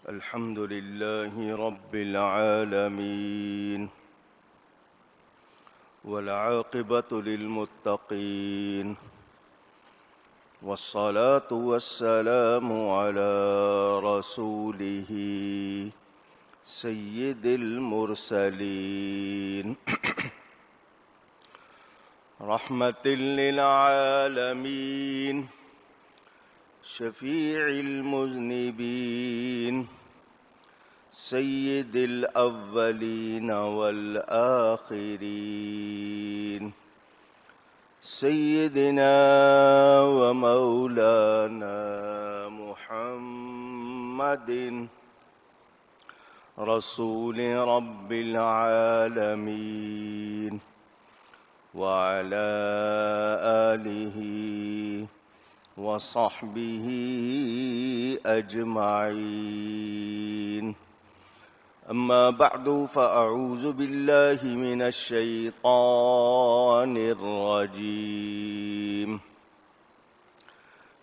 الحمد لله رب العالمين والعاقبة للمتقين والصلاة والسلام على رسوله سيد المرسلين رحمة للعالمين شفيع المذنبين سيد الأولين والآخرين سيدنا ومولانا محمد رسول رب العالمين وعلى آله وصحبه أجمعين. أما بعد فأعوذ بالله من الشيطان الرجيم.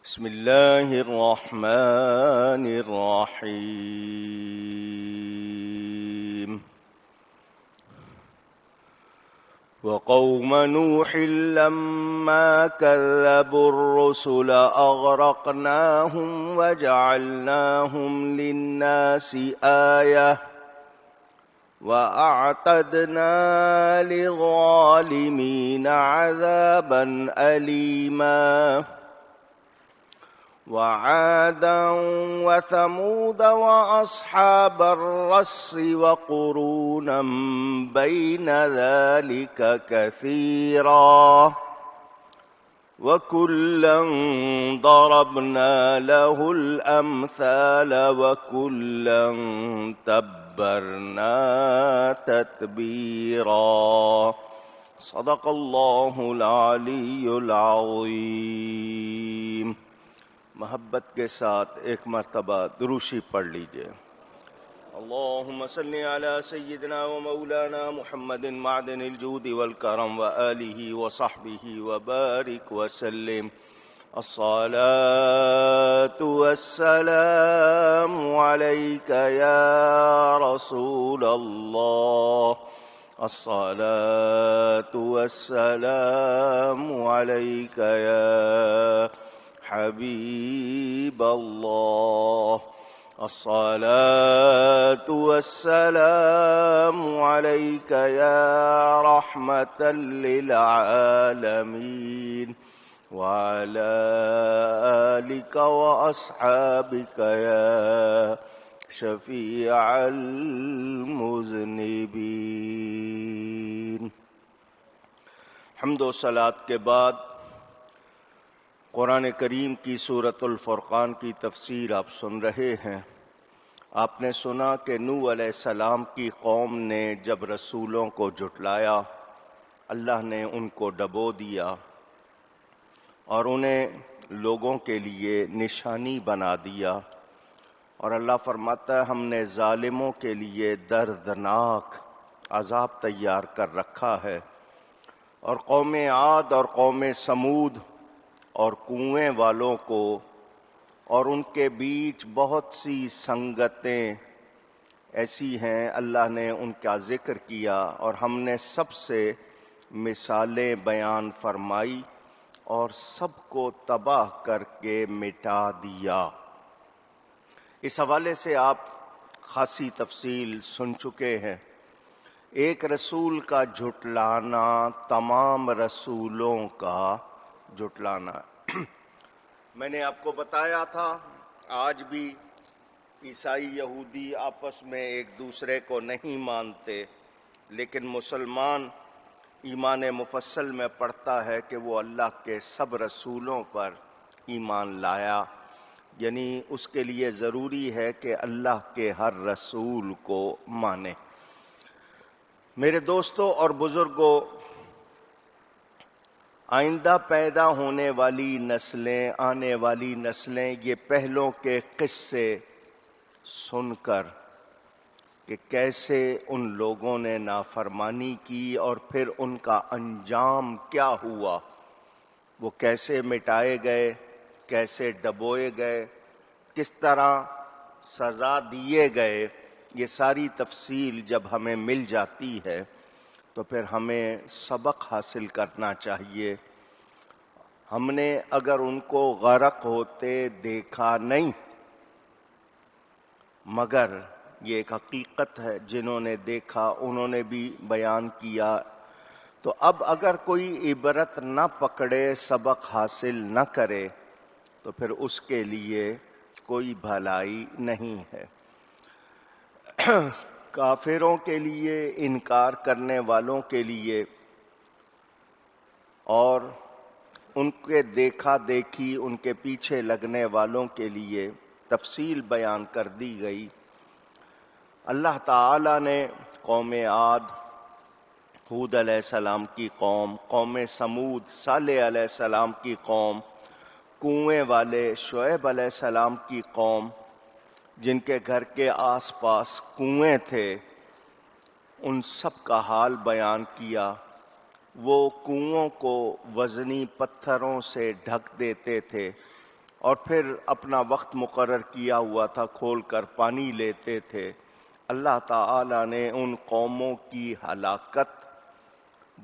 بسم الله الرحمن الرحيم. وقوم نوح لما كذبوا الرسل أغرقناهم وجعلناهم للناس آية وأعتدنا للظالمين عذابا أليما. وعادا وثمود وأصحاب الرس وقرونا بين ذلك كثيرا وكلا ضربنا له الأمثال وكلا تبرنا تتبيرا. صدق الله العلي العظيم. محبت کے ساتھ ایک مرتبہ دروشی پڑھ لیجئے. اللہم صلی علی سیدنا و مولانا محمد معدن الجود والکرم وآلہ وصحبہ وبارک وسلم. الصلاة والسلام علیک یا رسول اللہ. الصلاة والسلام علیک یا حبیب اللہ. الصلاة والسلام علیک یا رحمة للعالمین وعلى آلک واصحابک یا شفیع المذنبین. حمد و صلاۃ کے بعد قرآن کریم کی سورۃ الفرقان کی تفسیر آپ سن رہے ہیں. آپ نے سنا کہ نوح علیہ السلام کی قوم نے جب رسولوں کو جھٹلایا، اللہ نے ان کو ڈبو دیا اور انہیں لوگوں کے لیے نشانی بنا دیا. اور اللہ فرماتا ہے ہم نے ظالموں کے لیے دردناک عذاب تیار کر رکھا ہے. اور قوم عاد اور قوم سمود اور کنویں والوں کو اور ان کے بیچ بہت سی سنگتیں ایسی ہیں، اللہ نے ان کا ذکر کیا اور ہم نے سب سے مثالیں بیان فرمائی اور سب کو تباہ کر کے مٹا دیا. اس حوالے سے آپ خاصی تفصیل سن چکے ہیں. ایک رسول کا جھٹلانا تمام رسولوں کا جھٹلانا. میں نے آپ کو بتایا تھا آج بھی عیسائی یہودی آپس میں ایک دوسرے کو نہیں مانتے، لیکن مسلمان ایمان مفصل میں پڑھتا ہے کہ وہ اللہ کے سب رسولوں پر ایمان لایا. یعنی اس کے لیے ضروری ہے کہ اللہ کے ہر رسول کو مانے. میرے دوستوں اور بزرگوں، آئندہ پیدا ہونے والی نسلیں، آنے والی نسلیں یہ پہلوں کے قصے سن کر کہ کیسے ان لوگوں نے نافرمانی کی اور پھر ان کا انجام کیا ہوا، وہ کیسے مٹائے گئے، کیسے ڈبوئے گئے، کس طرح سزا دیے گئے، یہ ساری تفصیل جب ہمیں مل جاتی ہے تو پھر ہمیں سبق حاصل کرنا چاہیے۔ ہم نے اگر ان کو غرق ہوتے دیکھا نہیں، مگر یہ ایک حقیقت ہے، جنہوں نے دیکھا انہوں نے بھی بیان کیا، تو اب اگر کوئی عبرت نہ پکڑے، سبق حاصل نہ کرے، تو پھر اس کے لیے کوئی بھلائی نہیں ہے۔ کافروں کے لیے، انکار کرنے والوں کے لیے اور ان کے دیکھا دیکھی، ان کے پیچھے لگنے والوں کے لیے تفصیل بیان کر دی گئی۔ اللہ تعالی نے قوم عاد، ہود علیہ السلام کی قوم، قوم سمود، صالح علیہ السلام کی قوم، کنویں والے شعیب علیہ السلام کی قوم، جن کے گھر کے آس پاس کنویں تھے، ان سب کا حال بیان کیا۔ وہ کنووں کو وزنی پتھروں سے ڈھک دیتے تھے اور پھر اپنا وقت مقرر کیا ہوا تھا کھول کر پانی لیتے تھے۔ اللہ تعالی نے ان قوموں کی ہلاکت،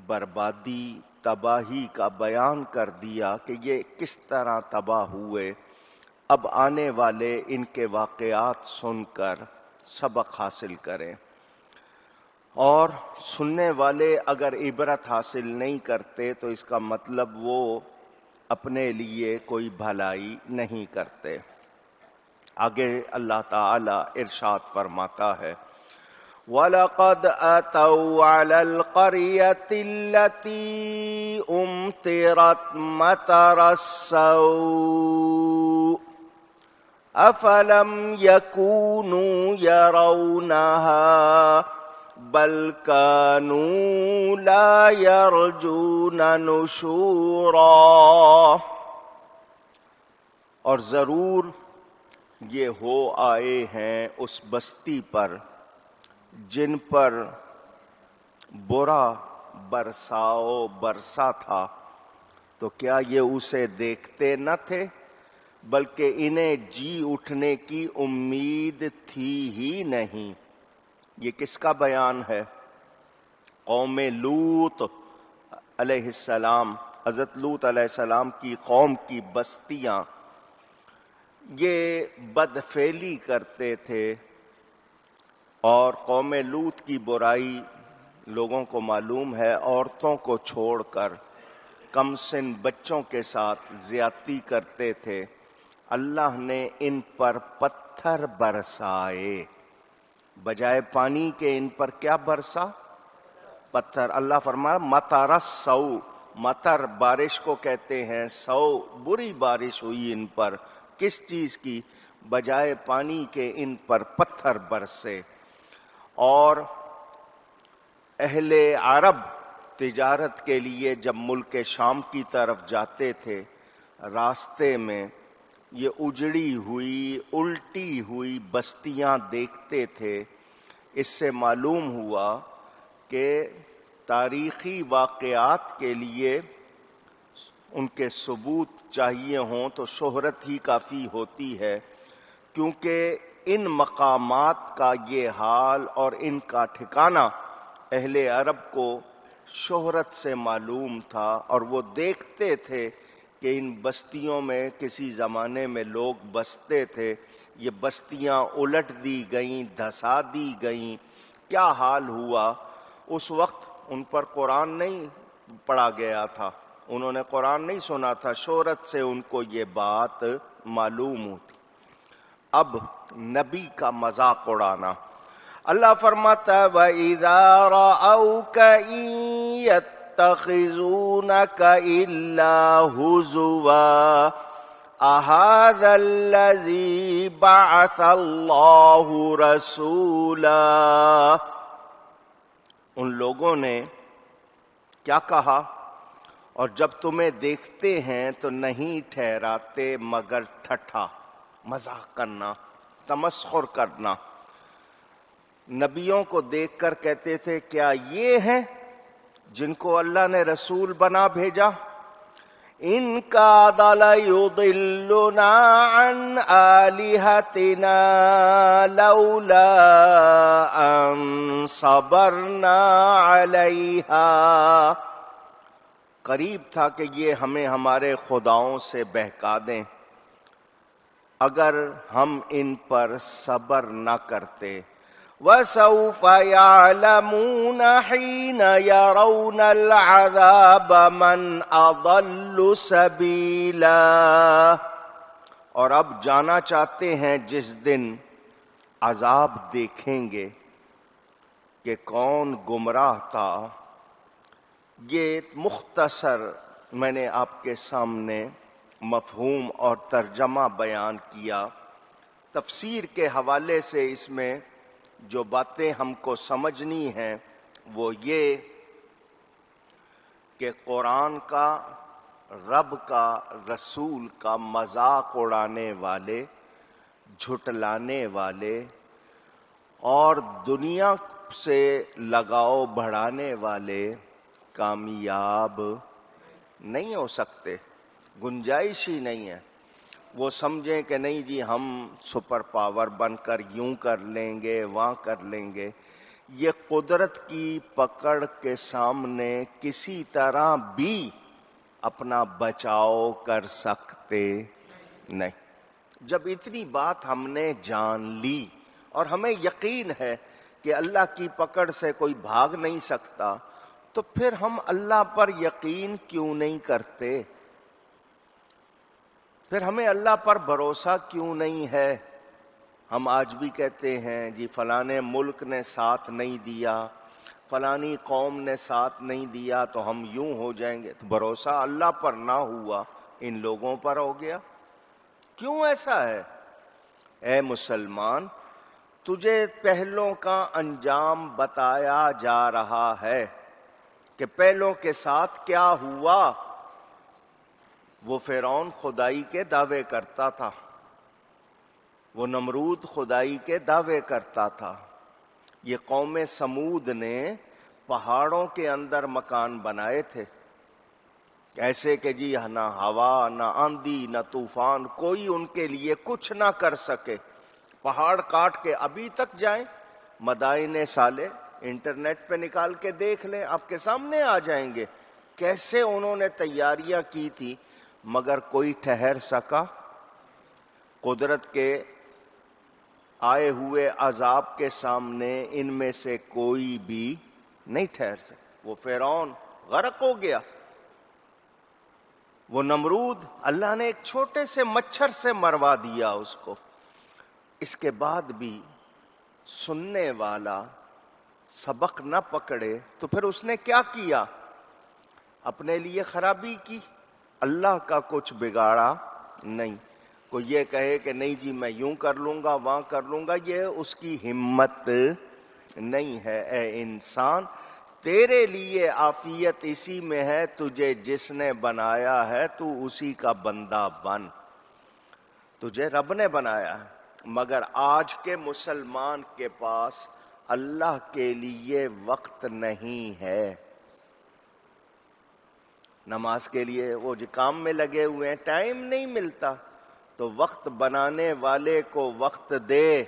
بربادی، تباہی کا بیان کر دیا کہ یہ کس طرح تباہ ہوئے۔ اب آنے والے ان کے واقعات سن کر سبق حاصل کریں، اور سننے والے اگر عبرت حاصل نہیں کرتے تو اس کا مطلب وہ اپنے لیے کوئی بھلائی نہیں کرتے۔ آگے اللہ تعالی ارشاد فرماتا ہے، وَلَقَدْ أَتَوْا عَلَى الْقَرْيَةِ الَّتِي أُمْطِرَتْ مَطَرَ السَّوْءِ أَفَلَمْ يَكُونُوا يَرَوْنَهَا بَلْ كَانُوا لَا يَرْجُونَ نُشُورًا۔ اور ضرور یہ ہو آئے ہیں اس بستی پر جن پر برا برساؤ برسا تھا، تو کیا یہ اسے دیکھتے نہ تھے، بلکہ انہیں جی اٹھنے کی امید تھی ہی نہیں۔ یہ کس کا بیان ہے؟ قوم لوط علیہ السلام، حضرت لوط علیہ السلام کی قوم کی بستیاں یہ بدفعلی کرتے تھے، اور قوم لوط کی برائی لوگوں کو معلوم ہے، عورتوں کو چھوڑ کر کم سن بچوں کے ساتھ زیادتی کرتے تھے۔ اللہ نے ان پر پتھر برسائے، بجائے پانی کے ان پر کیا برسا؟ پتھر۔ اللہ فرمایا مطر السوء، مطر بارش کو کہتے ہیں، سو بری بارش ہوئی ان پر۔ کس چیز کی؟ بجائے پانی کے ان پر پتھر برسے۔ اور اہل عرب تجارت کے لیے جب ملک شام کی طرف جاتے تھے، راستے میں یہ اجڑی ہوئی، الٹی ہوئی بستیاں دیکھتے تھے۔ اس سے معلوم ہوا کہ تاریخی واقعات کے لیے ان کے ثبوت چاہیے ہوں تو شہرت ہی کافی ہوتی ہے، کیونکہ ان مقامات کا یہ حال اور ان کا ٹھکانہ اہل عرب کو شہرت سے معلوم تھا، اور وہ دیکھتے تھے کہ ان بستیوں میں کسی زمانے میں لوگ بستے تھے، یہ بستیاں الٹ دی گئیں، دھسا دی گئیں۔ کیا حال ہوا؟ اس وقت ان پر قرآن نہیں پڑھا گیا تھا، انہوں نے قرآن نہیں سنا تھا، شہرت سے ان کو یہ بات معلوم ہوتی۔ اب نبی کا مذاق اڑانا۔ اللہ فرماتا ہے وَإِذَا رَأَوْكَ إِن يَتَّخِذُونَكَ إِلَّا هُزُوًا أَهَذَا الَّذِي بَعَثَ اللَّهُ رَسُولًا۔ ان لوگوں نے کیا کہا؟ اور جب تمہیں دیکھتے ہیں تو نہیں ٹھہراتے مگر ٹھٹھا، مذاق کرنا، تمسخر کرنا۔ نبیوں کو دیکھ کر کہتے تھے کیا یہ ہیں جن کو اللہ نے رسول بنا بھیجا؟ ان کاد لیضلنا عن آلہتنا لولا ان صبرنا علیہا، قریب تھا کہ یہ ہمیں ہمارے خداؤں سے بہکا دیں اگر ہم ان پر صبر نہ کرتے۔ وَسَوْفَ يَعْلَمُونَ حِينَ يَرَوْنَ الْعَذَابَ مَنْ أَضَلُّ سَبِيلًا، اور اب جانا چاہتے ہیں جس دن عذاب دیکھیں گے کہ کون گمراہ تھا۔ یہ مختصر میں نے آپ کے سامنے مفہوم اور ترجمہ بیان کیا۔ تفسیر کے حوالے سے اس میں جو باتیں ہم کو سمجھنی ہیں وہ یہ کہ قرآن کا، رب کا، رسول کا مذاق اڑانے والے، جھٹلانے والے اور دنیا سے لگاؤ بڑھانے والے کامیاب نہیں ہو سکتے، گنجائش ہی نہیں ہے۔ وہ سمجھیں کہ نہیں جی ہم سپر پاور بن کر یوں کر لیں گے، وہاں کر لیں گے۔ یہ قدرت کی پکڑ کے سامنے کسی طرح بھی اپنا بچاؤ کر سکتے نہیں۔ جب اتنی بات ہم نے جان لی اور ہمیں یقین ہے کہ اللہ کی پکڑ سے کوئی بھاگ نہیں سکتا، تو پھر ہم اللہ پر یقین کیوں نہیں کرتے؟ پھر ہمیں اللہ پر بھروسہ کیوں نہیں ہے؟ ہم آج بھی کہتے ہیں جی فلانے ملک نے ساتھ نہیں دیا، فلانی قوم نے ساتھ نہیں دیا تو ہم یوں ہو جائیں گے۔ تو بھروسہ اللہ پر نہ ہوا، ان لوگوں پر ہو گیا۔ کیوں ایسا ہے؟ اے مسلمان، تجھے پہلوں کا انجام بتایا جا رہا ہے کہ پہلوں کے ساتھ کیا ہوا۔ وہ فرعون خدائی کے دعوے کرتا تھا، وہ نمرود خدائی کے دعوے کرتا تھا۔ یہ قوم سمود نے پہاڑوں کے اندر مکان بنائے تھے، ایسے کہ جی نہ ہوا، نہ آندھی، نہ طوفان، کوئی ان کے لیے کچھ نہ کر سکے۔ پہاڑ کاٹ کے ابھی تک جائیں، مدائن صالح انٹرنیٹ پہ نکال کے دیکھ لیں، آپ کے سامنے آ جائیں گے کیسے انہوں نے تیاریاں کی تھی، مگر کوئی ٹھہر سکا؟ قدرت کے آئے ہوئے عذاب کے سامنے ان میں سے کوئی بھی نہیں ٹھہر سکا۔ وہ فرعون غرق ہو گیا، وہ نمرود اللہ نے ایک چھوٹے سے مچھر سے مروا دیا اس کو۔ اس کے بعد بھی سننے والا سبق نہ پکڑے تو پھر اس نے کیا کیا؟ اپنے لیے خرابی کی، اللہ کا کچھ بگاڑا نہیں۔ کوئی یہ کہے کہ نہیں جی میں یوں کر لوں گا، وہاں کر لوں گا، یہ اس کی ہمت نہیں ہے۔ اے انسان، تیرے لیے عافیت اسی میں ہے، تجھے جس نے بنایا ہے تو اسی کا بندہ بن، تجھے رب نے بنایا ہے۔ مگر آج کے مسلمان کے پاس اللہ کے لیے وقت نہیں ہے۔ نماز کے لیے وہ جو کام میں لگے ہوئے ہیں، ٹائم نہیں ملتا، تو وقت بنانے والے کو وقت دے،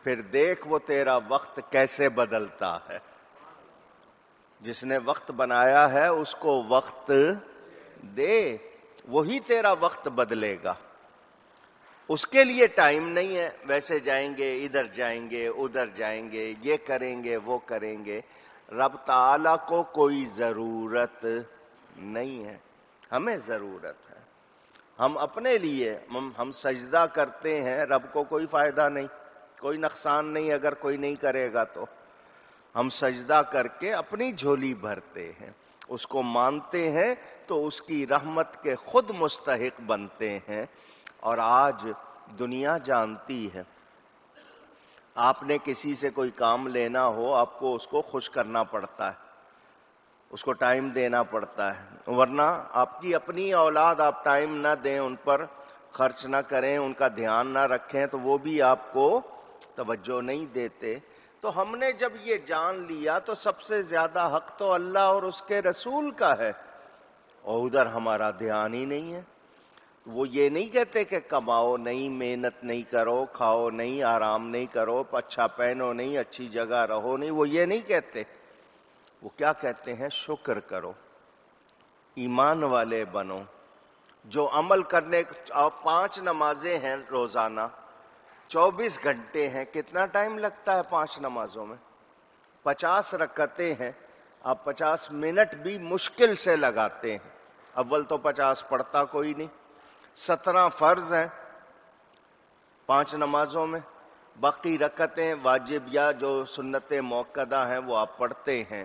پھر دیکھ وہ تیرا وقت کیسے بدلتا ہے۔ جس نے وقت بنایا ہے اس کو وقت دے، وہی تیرا وقت بدلے گا۔ اس کے لیے ٹائم نہیں ہے، ویسے جائیں گے، ادھر جائیں گے، ادھر جائیں گے، یہ کریں گے، وہ کریں گے۔ رب تعالی کو کوئی ضرورت نہیں ہے، ہمیں ضرورت ہے۔ ہم اپنے لیے ہم سجدہ کرتے ہیں، رب کو کوئی فائدہ نہیں، کوئی نقصان نہیں اگر کوئی نہیں کرے گا تو۔ ہم سجدہ کر کے اپنی جھولی بھرتے ہیں، اس کو مانتے ہیں تو اس کی رحمت کے خود مستحق بنتے ہیں۔ اور آج دنیا جانتی ہے، آپ نے کسی سے کوئی کام لینا ہو، آپ کو اس کو خوش کرنا پڑتا ہے، اس کو ٹائم دینا پڑتا ہے، ورنہ آپ کی اپنی اولاد آپ ٹائم نہ دیں، ان پر خرچ نہ کریں، ان کا دھیان نہ رکھیں تو وہ بھی آپ کو توجہ نہیں دیتے۔ تو ہم نے جب یہ جان لیا تو سب سے زیادہ حق تو اللہ اور اس کے رسول کا ہے، اور ادھر ہمارا دھیان ہی نہیں ہے. وہ یہ نہیں کہتے کہ کماؤ نہیں، محنت نہیں کرو، کھاؤ نہیں، آرام نہیں کرو، اچھا پہنو نہیں، اچھی جگہ رہو نہیں، وہ یہ نہیں کہتے. وہ کیا کہتے ہیں؟ شکر کرو، ایمان والے بنو. جو عمل کرنے 5 نمازیں ہیں روزانہ، 24 گھنٹے ہیں. کتنا ٹائم لگتا ہے 5 نمازوں میں؟ 50 رکعتیں ہیں. آپ 50 منٹ بھی مشکل سے لگاتے ہیں. اول تو 50 پڑھتا کوئی نہیں. 17 فرض ہیں 5 نمازوں میں. باقی رکعتیں واجب یا جو سنت موقدہ ہیں وہ آپ پڑھتے ہیں.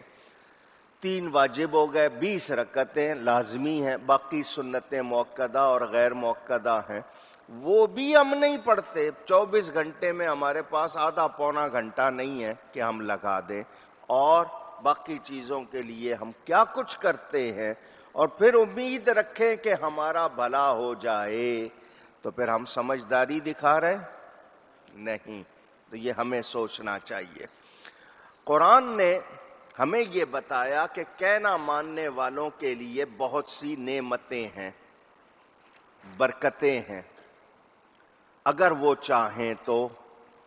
3 واجب ہو گئے، 20 رکعتیں لازمی ہیں. باقی سنت موقدہ اور غیر موقدہ ہیں، وہ بھی ہم نہیں پڑھتے. 24 گھنٹے میں ہمارے پاس آدھا پونا گھنٹہ نہیں ہے کہ ہم لگا دیں. اور باقی چیزوں کے لیے ہم کیا کچھ کرتے ہیں، اور پھر امید رکھیں کہ ہمارا بھلا ہو جائے. تو پھر ہم سمجھداری دکھا رہے ہیں؟ نہیں. تو یہ ہمیں سوچنا چاہیے. قرآن نے ہمیں یہ بتایا کہ کہنا ماننے والوں کے لیے بہت سی نعمتیں ہیں، برکتیں ہیں، اگر وہ چاہیں تو.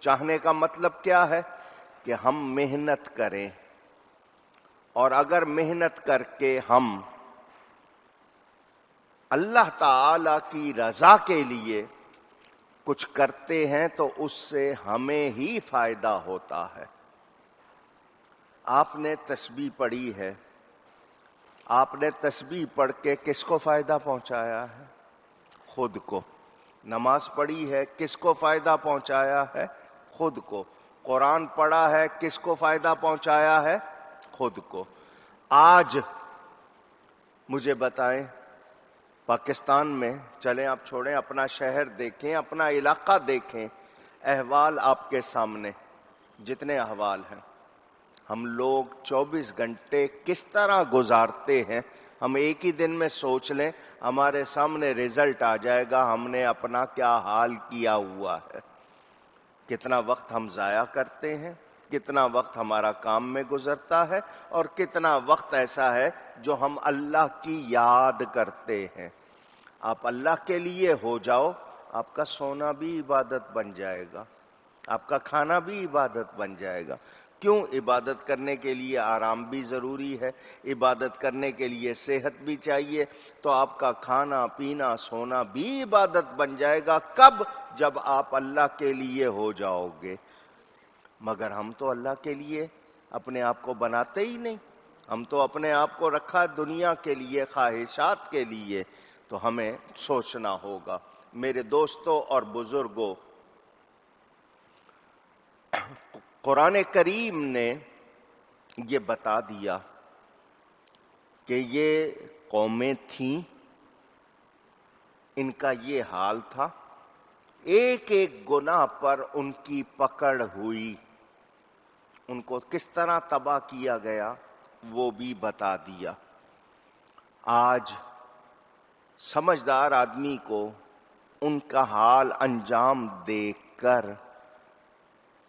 چاہنے کا مطلب کیا ہے؟ کہ ہم محنت کریں، اور اگر محنت کر کے ہم اللہ تعالی کی رضا کے لیے کچھ کرتے ہیں تو اس سے ہمیں ہی فائدہ ہوتا ہے. آپ نے تسبیح پڑھی ہے، آپ نے تسبیح پڑھ کے کس کو فائدہ پہنچایا ہے؟ خود کو. نماز پڑھی ہے، کس کو فائدہ پہنچایا ہے؟ خود کو. قرآن پڑھا ہے، کس کو فائدہ پہنچایا ہے؟ خود کو. آج مجھے بتائیں، پاکستان میں چلیں، آپ چھوڑیں، اپنا شہر دیکھیں، اپنا علاقہ دیکھیں، احوال آپ کے سامنے، جتنے احوال ہیں. ہم لوگ 24 گھنٹے کس طرح گزارتے ہیں. ہم ایک ہی دن میں سوچ لیں، ہمارے سامنے رزلٹ آ جائے گا ہم نے اپنا کیا حال کیا ہوا ہے. کتنا وقت ہم ضائع کرتے ہیں، کتنا وقت ہمارا کام میں گزرتا ہے، اور کتنا وقت ایسا ہے جو ہم اللہ کی یاد کرتے ہیں. آپ اللہ کے لیے ہو جاؤ، آپ کا سونا بھی عبادت بن جائے گا، آپ کا کھانا بھی عبادت بن جائے گا. کیوں؟ عبادت کرنے کے لیے آرام بھی ضروری ہے، عبادت کرنے کے لیے صحت بھی چاہیے. تو آپ کا کھانا پینا سونا بھی عبادت بن جائے گا. کب؟ جب آپ اللہ کے لیے ہو جاؤ گے. مگر ہم تو اللہ کے لیے اپنے آپ کو بناتے ہی نہیں. ہم تو اپنے آپ کو رکھا دنیا کے لیے، خواہشات کے لیے. تو ہمیں سوچنا ہوگا. میرے دوستوں اور بزرگوں، قرآن کریم نے یہ بتا دیا کہ یہ قومیں تھیں، ان کا یہ حال تھا، ایک ایک گناہ پر ان کی پکڑ ہوئی، ان کو کس طرح تباہ کیا گیا وہ بھی بتا دیا. آج سمجھدار آدمی کو ان کا حال انجام دیکھ کر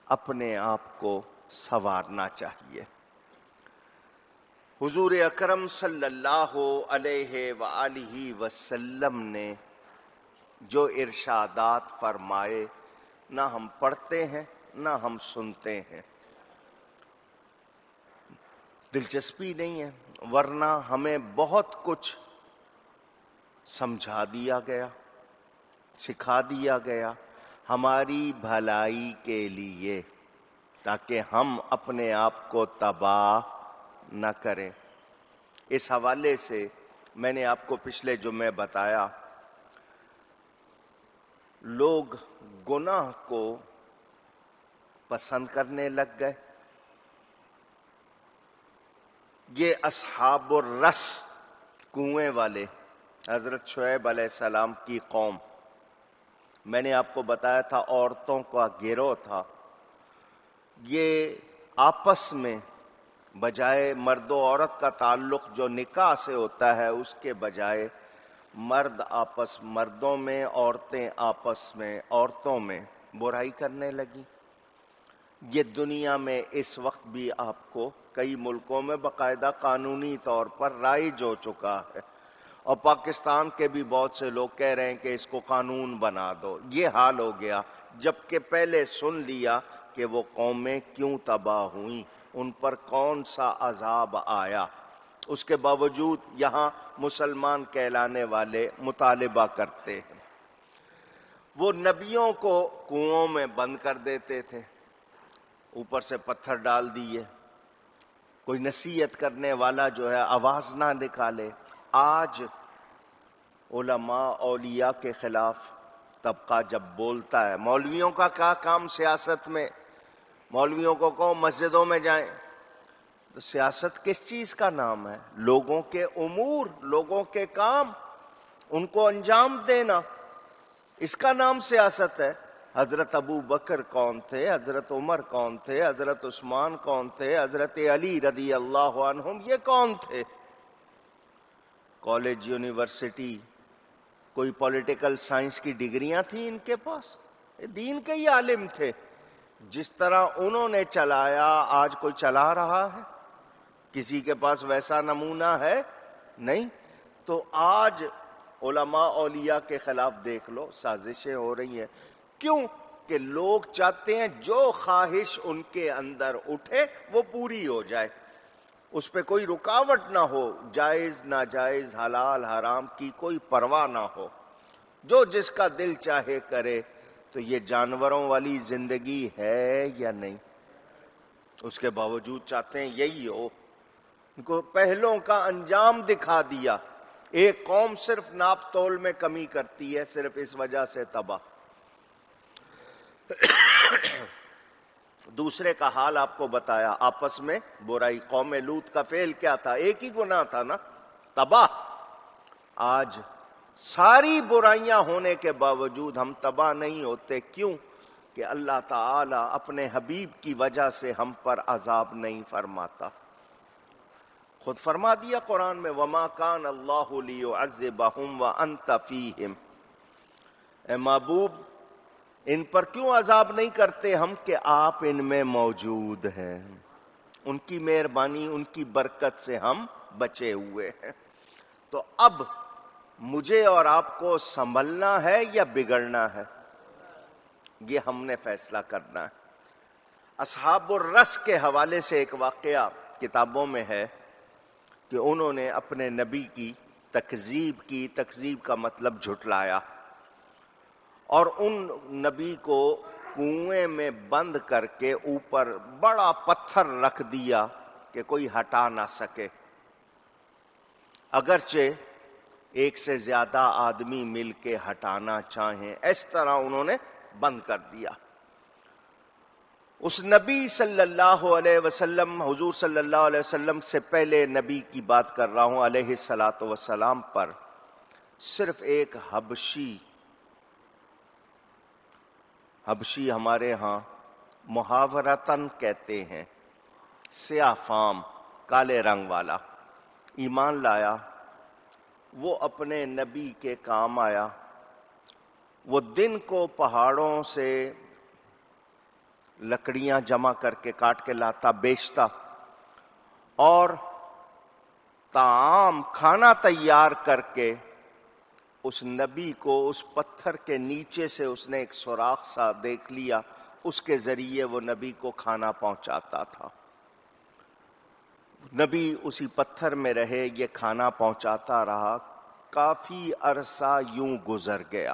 اپنے آپ کو سنوارنا چاہیے. حضور اکرم صلی اللہ علیہ وآلہ وسلم نے جو ارشادات فرمائے، نہ ہم پڑھتے ہیں نہ ہم سنتے ہیں. دلچسپی نہیں ہے، ورنہ ہمیں بہت کچھ سمجھا دیا گیا، سکھا دیا گیا ہماری بھلائی کے لیے، تاکہ ہم اپنے آپ کو تباہ نہ کریں. اس حوالے سے میں نے آپ کو پچھلے جمعے بتایا، لوگ گناہ کو پسند کرنے لگ گئے. یہ اصحاب الرس، کنویں والے، حضرت شعیب علیہ السلام کی قوم، میں نے آپ کو بتایا تھا عورتوں کا گروہ تھا. یہ آپس میں بجائے مرد و عورت کا تعلق جو نکاح سے ہوتا ہے، اس کے بجائے مرد آپس مردوں میں، عورتیں آپس میں عورتوں میں برائی کرنے لگی. یہ دنیا میں اس وقت بھی آپ کو کئی ملکوں میں باقاعدہ قانونی طور پر رائج ہو چکا ہے. اور پاکستان کے بھی بہت سے لوگ کہہ رہے ہیں کہ اس کو قانون بنا دو. یہ حال ہو گیا، جبکہ پہلے سن لیا کہ وہ قومیں کیوں تباہ ہوئیں، ان پر کون سا عذاب آیا. اس کے باوجود یہاں مسلمان کہلانے والے مطالبہ کرتے ہیں. وہ نبیوں کو کنوؤں میں بند کر دیتے تھے، اوپر سے پتھر ڈال دیے، کوئی نصیحت کرنے والا جو ہے آواز نہ نکالے. آج علماء اولیاء کے خلاف طبقہ جب بولتا ہے، مولویوں کا کیا کام سیاست میں؟ مولویوں کو کہو مسجدوں میں جائیں. تو سیاست کس چیز کا نام ہے؟ لوگوں کے امور، لوگوں کے کام، ان کو انجام دینا، اس کا نام سیاست ہے. حضرت ابو بکر کون تھے؟ حضرت عمر کون تھے؟ حضرت عثمان کون تھے؟ حضرت علی رضی اللہ عنہم یہ کون تھے؟ کالج، یونیورسٹی، کوئی پولیٹیکل سائنس کی ڈگریاں تھیں ان کے پاس؟ دین کے ہی عالم تھے. جس طرح انہوں نے چلایا آج کوئی چلا رہا ہے؟ کسی کے پاس ویسا نمونہ ہے؟ نہیں. تو آج علماء اولیاء کے خلاف دیکھ لو سازشیں ہو رہی ہیں. کیوں؟ کہ لوگ چاہتے ہیں جو خواہش ان کے اندر اٹھے وہ پوری ہو جائے، اس پہ کوئی رکاوٹ نہ ہو، جائز ناجائز حلال حرام کی کوئی پرواہ نہ ہو، جو جس کا دل چاہے کرے. تو یہ جانوروں والی زندگی ہے یا نہیں؟ اس کے باوجود چاہتے ہیں یہی ہو. ان کو پہلوں کا انجام دکھا دیا. ایک قوم صرف ناپ تول میں کمی کرتی ہے، صرف اس وجہ سے تباہ. دوسرے کا حال آپ کو بتایا، آپس میں برائی. قوم لوط کا فعل کیا تھا؟ ایک ہی گناہ تھا نا، تباہ. آج ساری برائیاں ہونے کے باوجود ہم تباہ نہیں ہوتے. کیوں؟ کہ اللہ تعالی اپنے حبیب کی وجہ سے ہم پر عذاب نہیں فرماتا. خود فرما دیا قرآن میں، وَمَا كَانَ اللَّهُ لِيُعَذِّبَهُمْ وَأَنْتَ فِيهِمْ. اے محبوب ان پر کیوں عذاب نہیں کرتے ہم کہ آپ ان میں موجود ہیں. ان کی مہربانی، ان کی برکت سے ہم بچے ہوئے ہیں. تو اب مجھے اور آپ کو سنبھلنا ہے یا بگڑنا ہے؟ یہ ہم نے فیصلہ کرنا ہے. اصحاب الرس کے حوالے سے ایک واقعہ کتابوں میں ہے کہ انہوں نے اپنے نبی کی تکذیب کی. تکذیب کا مطلب جھٹلایا، اور ان نبی کو کنویں میں بند کر کے اوپر بڑا پتھر رکھ دیا کہ کوئی ہٹا نہ سکے، اگرچہ ایک سے زیادہ آدمی مل کے ہٹانا چاہیں. اس طرح انہوں نے بند کر دیا. اس نبی صلی اللہ علیہ وسلم، حضور صلی اللہ علیہ وسلم سے پہلے نبی کی بات کر رہا ہوں، علیہ الصلاۃ والسلام پر صرف ایک حبشی ہمارے ہاں محاورتاً کہتے ہیں، سیاہ فام، کالے رنگ والا، ایمان لایا. وہ اپنے نبی کے کام آیا. وہ دن کو پہاڑوں سے لکڑیاں جمع کر کے کاٹ کے لاتا، بیچتا، اور طعام کھانا تیار کر کے اس نبی کو اس پتھر کے نیچے سے اس نے ایک سوراخ سا دیکھ لیا، اس کے ذریعے وہ نبی کو کھانا پہنچاتا تھا. نبی اسی پتھر میں رہے، یہ کھانا پہنچاتا رہا. کافی عرصہ یوں گزر گیا.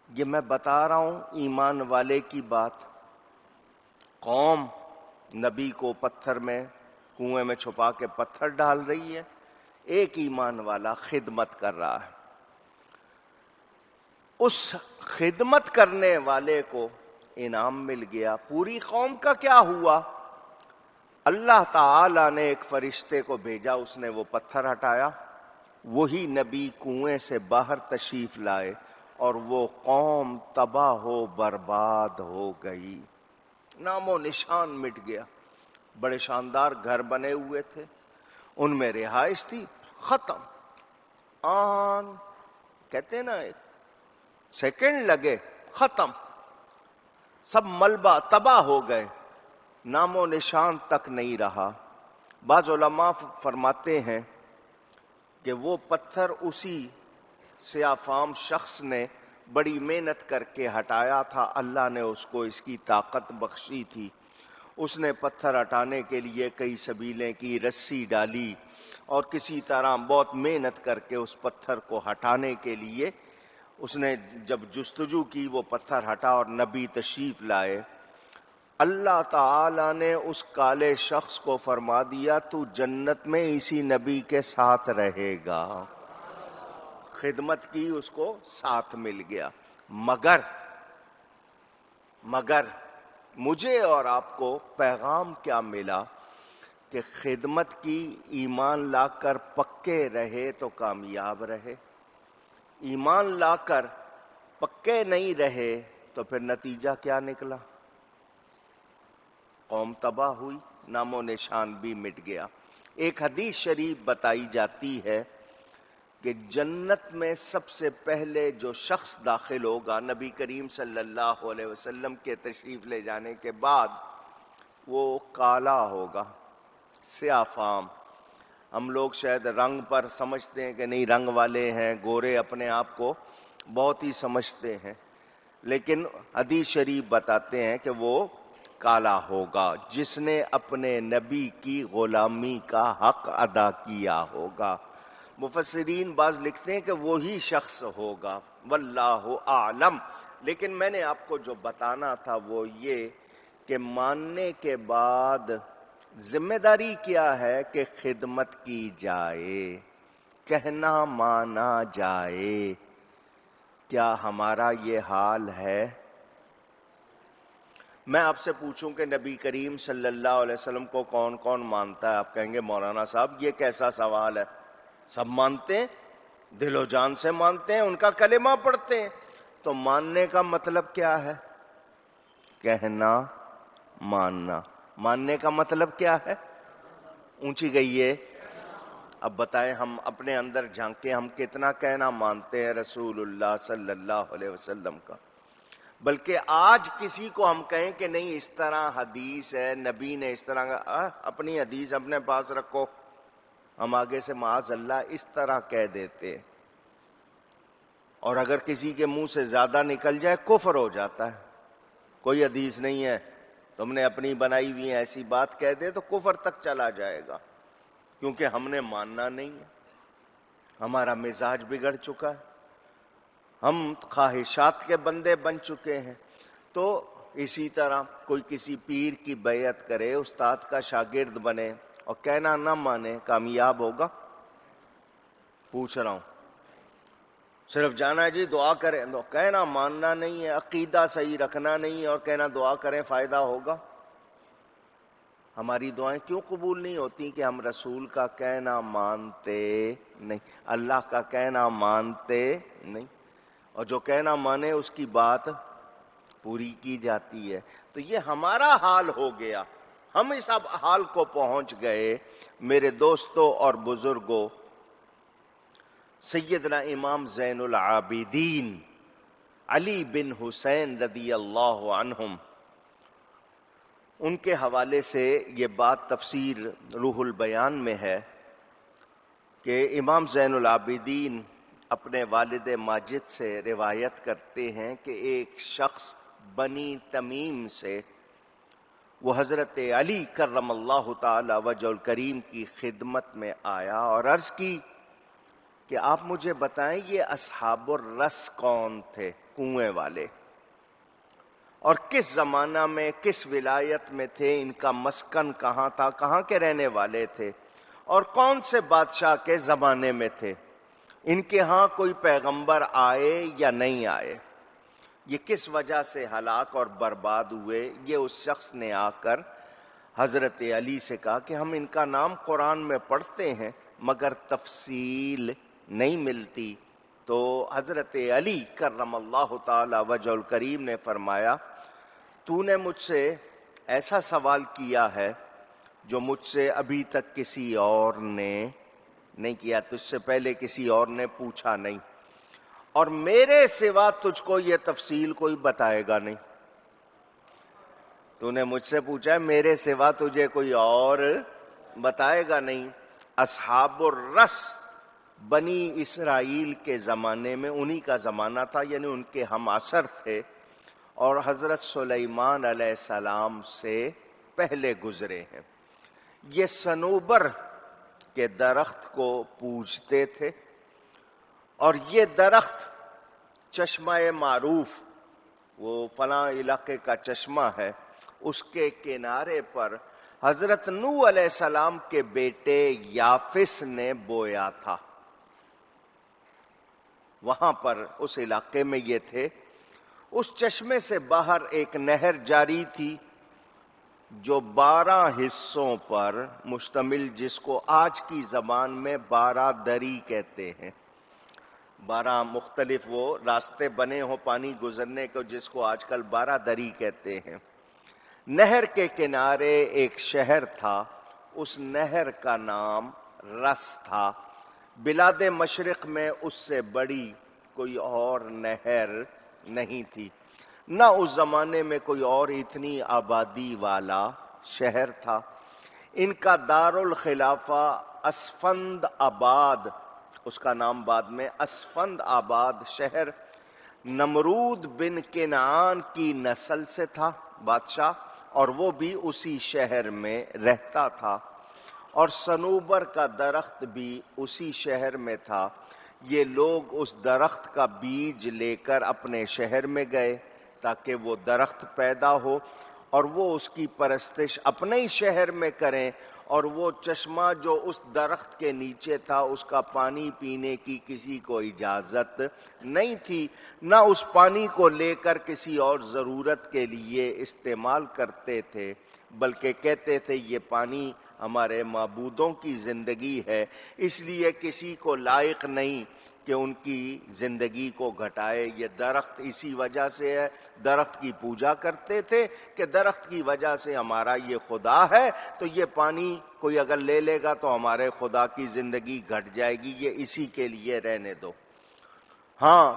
یہ میں بتا رہا ہوں ایمان والے کی بات. قوم نبی کو پتھر میں، کنویں میں چھپا کے پتھر ڈال رہی ہے، ایک ایمان والا خدمت کر رہا ہے. اس خدمت کرنے والے کو انعام مل گیا. پوری قوم کا کیا ہوا؟ اللہ تعالی نے ایک فرشتے کو بھیجا، اس نے وہ پتھر ہٹایا. وہی نبی کنویں سے باہر تشریف لائے اور وہ قوم تباہ و برباد ہو گئی، نام و نشان مٹ گیا. بڑے شاندار گھر بنے ہوئے تھے، ان میں رہائش تھی، ختم. کہتے ہیں نا ایک سیکنڈ لگے، ختم. سب ملبہ تباہ ہو گئے، نام و نشان تک نہیں رہا. بعض علماء فرماتے ہیں کہ وہ پتھر اسی سیاہ فام شخص نے بڑی محنت کر کے ہٹایا تھا، اللہ نے اس کو اس کی طاقت بخشی تھی، اس نے پتھر ہٹانے کے لیے کئی سبیلیں کی، رسی ڈالی اور کسی طرح بہت محنت کر کے اس پتھر کو ہٹانے کے لیے اس نے جب جستجو کی وہ پتھر ہٹا اور نبی تشریف لائے۔ اللہ تعالی نے اس کالے شخص کو فرما دیا تو جنت میں اسی نبی کے ساتھ رہے گا، خدمت کی، اس کو ساتھ مل گیا۔ مگر مجھے اور آپ کو پیغام کیا ملا کہ خدمت کی، ایمان لا کر پکے رہے تو کامیاب رہے، ایمان لا کر پکے نہیں رہے تو پھر نتیجہ کیا نکلا؟ قوم تباہ ہوئی، نام و نشان بھی مٹ گیا۔ ایک حدیث شریف بتائی جاتی ہے کہ جنت میں سب سے پہلے جو شخص داخل ہوگا نبی کریم صلی اللہ علیہ وسلم کے تشریف لے جانے کے بعد، وہ کالا ہوگا، سیاہ فام۔ ہم لوگ شاید رنگ پر سمجھتے ہیں کہ نہیں، رنگ والے ہیں، گورے اپنے آپ کو بہت ہی سمجھتے ہیں، لیکن حدیث شریف بتاتے ہیں کہ وہ کالا ہوگا جس نے اپنے نبی کی غلامی کا حق ادا کیا ہوگا۔ مفسرین بعض لکھتے ہیں کہ وہی شخص ہوگا، واللہ اعلم۔ لیکن میں نے آپ کو جو بتانا تھا وہ یہ کہ ماننے کے بعد ذمہ داری کیا ہے کہ خدمت کی جائے، کہنا مانا جائے۔ کیا ہمارا یہ حال ہے؟ میں آپ سے پوچھوں کہ نبی کریم صلی اللہ علیہ وسلم کو کون کون مانتا ہے؟ آپ کہیں گے مولانا صاحب یہ کیسا سوال ہے؟ سب مانتے ہیں، دل و جان سے مانتے ہیں، ان کا کلمہ پڑھتے ہیں۔ تو ماننے کا مطلب کیا ہے؟ کہنا ماننا۔ ماننے کا مطلب کیا ہے؟ اونچی گئی ہے۔ اب بتائیں ہم اپنے اندر جھانکیں، ہم کتنا کہنا مانتے ہیں رسول اللہ صلی اللہ علیہ وسلم کا؟ بلکہ آج کسی کو ہم کہیں کہ نہیں اس طرح حدیث ہے، نبی نے اس طرح اپنی حدیث اپنے پاس رکھو، ہم آگے سے معاذ اللہ اس طرح کہہ دیتے ہیں، اور اگر کسی کے منہ سے زیادہ نکل جائے کفر ہو جاتا ہے۔ کوئی حدیث نہیں ہے، تم نے اپنی بنائی ہوئی ایسی بات کہہ دے تو کفر تک چلا جائے گا، کیونکہ ہم نے ماننا نہیں ہے، ہمارا مزاج بگڑ چکا ہے، ہم خواہشات کے بندے بن چکے ہیں۔ تو اسی طرح کوئی کسی پیر کی بیعت کرے، استاد کا شاگرد بنے اور کہنا نہ مانے، کامیاب ہوگا؟ پوچھ رہا ہوں۔ صرف جانا ہے جی دعا کریں، تو کہنا ماننا نہیں ہے، عقیدہ صحیح رکھنا نہیں ہے اور کہنا دعا کریں فائدہ ہوگا؟ ہماری دعائیں کیوں قبول نہیں ہوتی؟ کہ ہم رسول کا کہنا مانتے نہیں، اللہ کا کہنا مانتے نہیں، اور جو کہنا مانے اس کی بات پوری کی جاتی ہے۔ تو یہ ہمارا حال ہو گیا، ہم اس اب حال کو پہنچ گئے۔ میرے دوستوں اور بزرگوں، سیدنا امام زین العابدین علی بن حسین رضی اللہ عنہم، ان کے حوالے سے یہ بات تفسیر روح البیان میں ہے کہ امام زین العابدین اپنے والد ماجد سے روایت کرتے ہیں کہ ایک شخص بنی تمیم سے وہ حضرت علی کرم اللہ تعالی وجہ الکریم کی خدمت میں آیا اور عرض کی کہ آپ مجھے بتائیں یہ اصحاب الرس کون تھے، کنویں والے، اور کس زمانہ میں کس ولایت میں تھے، ان کا مسکن کہاں تھا، کہاں کے رہنے والے تھے، اور کون سے بادشاہ کے زمانے میں تھے، ان کے ہاں کوئی پیغمبر آئے یا نہیں آئے، یہ کس وجہ سے ہلاک اور برباد ہوئے۔ یہ اس شخص نے آ کر حضرت علی سے کہا کہ ہم ان کا نام قرآن میں پڑھتے ہیں مگر تفصیل نہیں ملتی۔ تو حضرت علی کرم اللہ تعالی وجہ الکریم نے فرمایا تو نے مجھ سے ایسا سوال کیا ہے جو مجھ سے ابھی تک کسی اور نے نہیں کیا، تجھ سے پہلے کسی اور نے پوچھا نہیں، اور میرے سوا تجھ کو یہ تفصیل کوئی بتائے گا نہیں۔ تو نے مجھ سے پوچھا ہے، میرے سوا تجھے کوئی اور بتائے گا نہیں۔ اصحاب الرس بنی اسرائیل کے زمانے میں انہی کا زمانہ تھا، یعنی ان کے ہم عصر تھے، اور حضرت سلیمان علیہ السلام سے پہلے گزرے ہیں۔ یہ صنوبر کے درخت کو پوجتے تھے، اور یہ درخت چشمہ معروف، وہ فلاں علاقے کا چشمہ ہے، اس کے کنارے پر حضرت نوح علیہ السلام کے بیٹے یافس نے بویا تھا۔ وہاں پر اس علاقے میں یہ تھے۔ اس چشمے سے باہر ایک نہر جاری تھی جو 12 حصوں پر مشتمل، جس کو آج کی زبان میں 12 دری کہتے ہیں۔ 12 مختلف وہ راستے بنے ہوں پانی گزرنے کو، جس کو آج کل 12 دری کہتے ہیں۔ نہر کے کنارے ایک شہر تھا، اس نہر کا نام رس تھا۔ بلاد مشرق میں اس سے بڑی کوئی اور نہر نہیں تھی، نہ اس زمانے میں کوئی اور اتنی آبادی والا شہر تھا۔ ان کا دارالخلافہ اسفند آباد، اس کا نام بعد میں اسفند آباد شہر، نمرود بن کنعان کی نسل سے تھا بادشاہ، اور وہ بھی اسی شہر میں رہتا تھا، اور صنوبر کا درخت بھی اسی شہر میں تھا۔ یہ لوگ اس درخت کا بیج لے کر اپنے شہر میں گئے تاکہ وہ درخت پیدا ہو، اور وہ اس کی پرستش اپنے ہی شہر میں کریں، اور وہ چشمہ جو اس درخت کے نیچے تھا، اس کا پانی پینے کی کسی کو اجازت نہیں تھی، نہ اس پانی کو لے کر کسی اور ضرورت کے لیے استعمال کرتے تھے، بلکہ کہتے تھے یہ پانی ہمارے معبودوں کی زندگی ہے، اس لیے کسی کو لائق نہیں کہ ان کی زندگی کو گھٹائے۔ یہ درخت اسی وجہ سے ہے، درخت کی پوجا کرتے تھے کہ درخت کی وجہ سے ہمارا یہ خدا ہے، تو یہ پانی کوئی اگر لے لے گا تو ہمارے خدا کی زندگی گھٹ جائے گی، یہ اسی کے لیے رہنے دو۔ ہاں،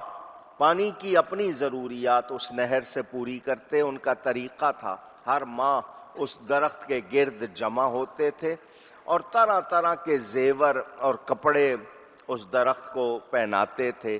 پانی کی اپنی ضروریات اس نہر سے پوری کرتے، ان کا طریقہ تھا ہر ماہ اس درخت کے گرد جمع ہوتے تھے، اور طرح طرح کے زیور اور کپڑے اس درخت کو پہناتے تھے،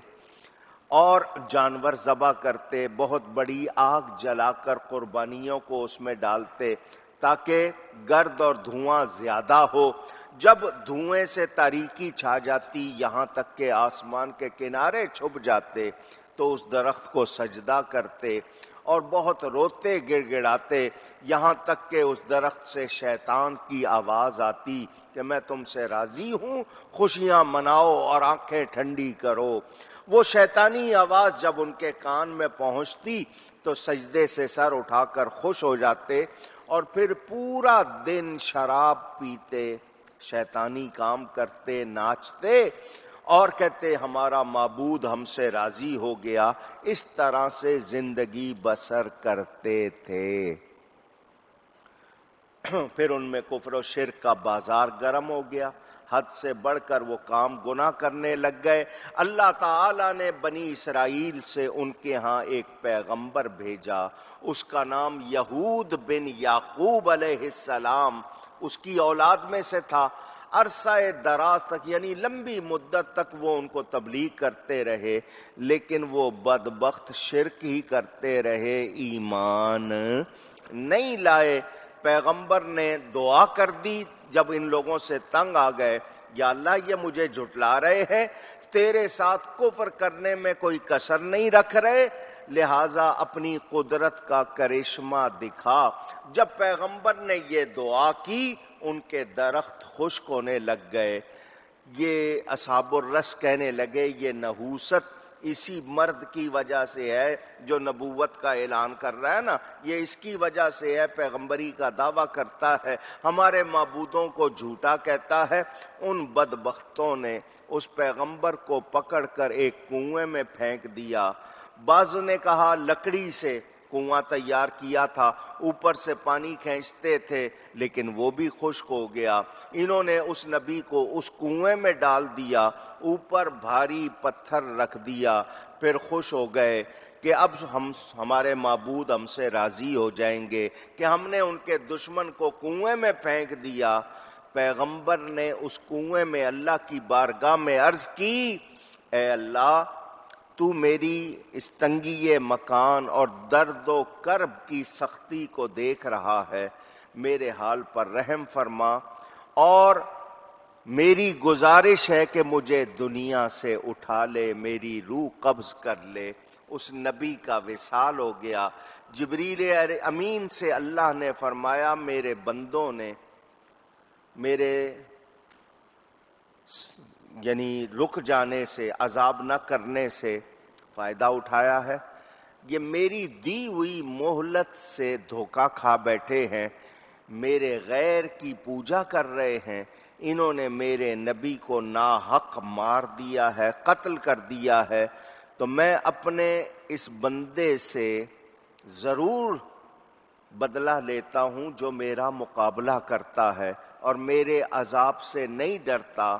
اور جانور ذبح کرتے، بہت بڑی آگ جلا کر قربانیوں کو اس میں ڈالتے تاکہ گرد اور دھواں زیادہ ہو۔ جب دھوئیں سے تاریکی چھا جاتی، یہاں تک کہ آسمان کے کنارے چھپ جاتے، تو اس درخت کو سجدہ کرتے اور بہت روتے گڑ گڑاتے، یہاں تک کہ اس درخت سے شیطان کی آواز آتی کہ میں تم سے راضی ہوں، خوشیاں مناؤ اور آنکھیں ٹھنڈی کرو۔ وہ شیطانی آواز جب ان کے کان میں پہنچتی تو سجدے سے سر اٹھا کر خوش ہو جاتے، اور پھر پورا دن شراب پیتے، شیطانی کام کرتے، ناچتے، اور کہتے ہمارا معبود ہم سے راضی ہو گیا۔ اس طرح سے زندگی بسر کرتے تھے۔ پھر ان میں کفر و شرک کا بازار گرم ہو گیا، حد سے بڑھ کر وہ کام گناہ کرنے لگ گئے۔ اللہ تعالیٰ نے بنی اسرائیل سے ان کے ہاں ایک پیغمبر بھیجا، اس کا نام یہود بن یعقوب علیہ السلام اس کی اولاد میں سے تھا۔ عرصہ دراز تک، یعنی لمبی مدت تک وہ ان کو تبلیغ کرتے رہے، لیکن وہ بدبخت شرک ہی کرتے رہے، ایمان نہیں لائے۔ پیغمبر نے دعا کر دی جب ان لوگوں سے تنگ آ گئے، یا اللہ یہ مجھے جھٹلا رہے ہیں، تیرے ساتھ کفر کرنے میں کوئی کسر نہیں رکھ رہے، لہذا اپنی قدرت کا کرشمہ دکھا۔ جب پیغمبر نے یہ دعا کی، ان کے درخت خشک ہونے لگ گئے۔ یہ اصحاب الرس کہنے لگے یہ نحوست اسی مرد کی وجہ سے ہے جو نبوت کا اعلان کر رہا ہے نا، یہ اس کی وجہ سے ہے، پیغمبری کا دعویٰ کرتا ہے، ہمارے معبودوں کو جھوٹا کہتا ہے۔ ان بدبختوں نے اس پیغمبر کو پکڑ کر ایک کنویں میں پھینک دیا۔ بعضوں نے کہا لکڑی سے کنواں تیار کیا تھا، اوپر سے پانی کھینچتے تھے، لیکن وہ بھی خشک ہو گیا۔ انہوں نے اس نبی کو اس کنویں میں ڈال دیا، اوپر بھاری پتھر رکھ دیا، پھر خوش ہو گئے کہ اب ہمارے معبود ہم سے راضی ہو جائیں گے کہ ہم نے ان کے دشمن کو کنویں میں پھینک دیا۔ پیغمبر نے اس کنویں میں اللہ کی بارگاہ میں عرض کی، اے اللہ تو میری اس تنگی مکان اور درد و کرب کی سختی کو دیکھ رہا ہے، میرے حال پر رحم فرما، اور میری گزارش ہے کہ مجھے دنیا سے اٹھا لے، میری روح قبض کر لے۔ اس نبی کا وصال ہو گیا۔ جبریل امین سے اللہ نے فرمایا میرے بندوں نے میرے یعنی رک جانے سے، عذاب نہ کرنے سے فائدہ اٹھایا ہے، یہ میری دی ہوئی مہلت سے دھوکہ کھا بیٹھے ہیں، میرے غیر کی پوجا کر رہے ہیں، انہوں نے میرے نبی کو ناحق مار دیا ہے، قتل کر دیا ہے، تو میں اپنے اس بندے سے ضرور بدلہ لیتا ہوں جو میرا مقابلہ کرتا ہے اور میرے عذاب سے نہیں ڈرتا۔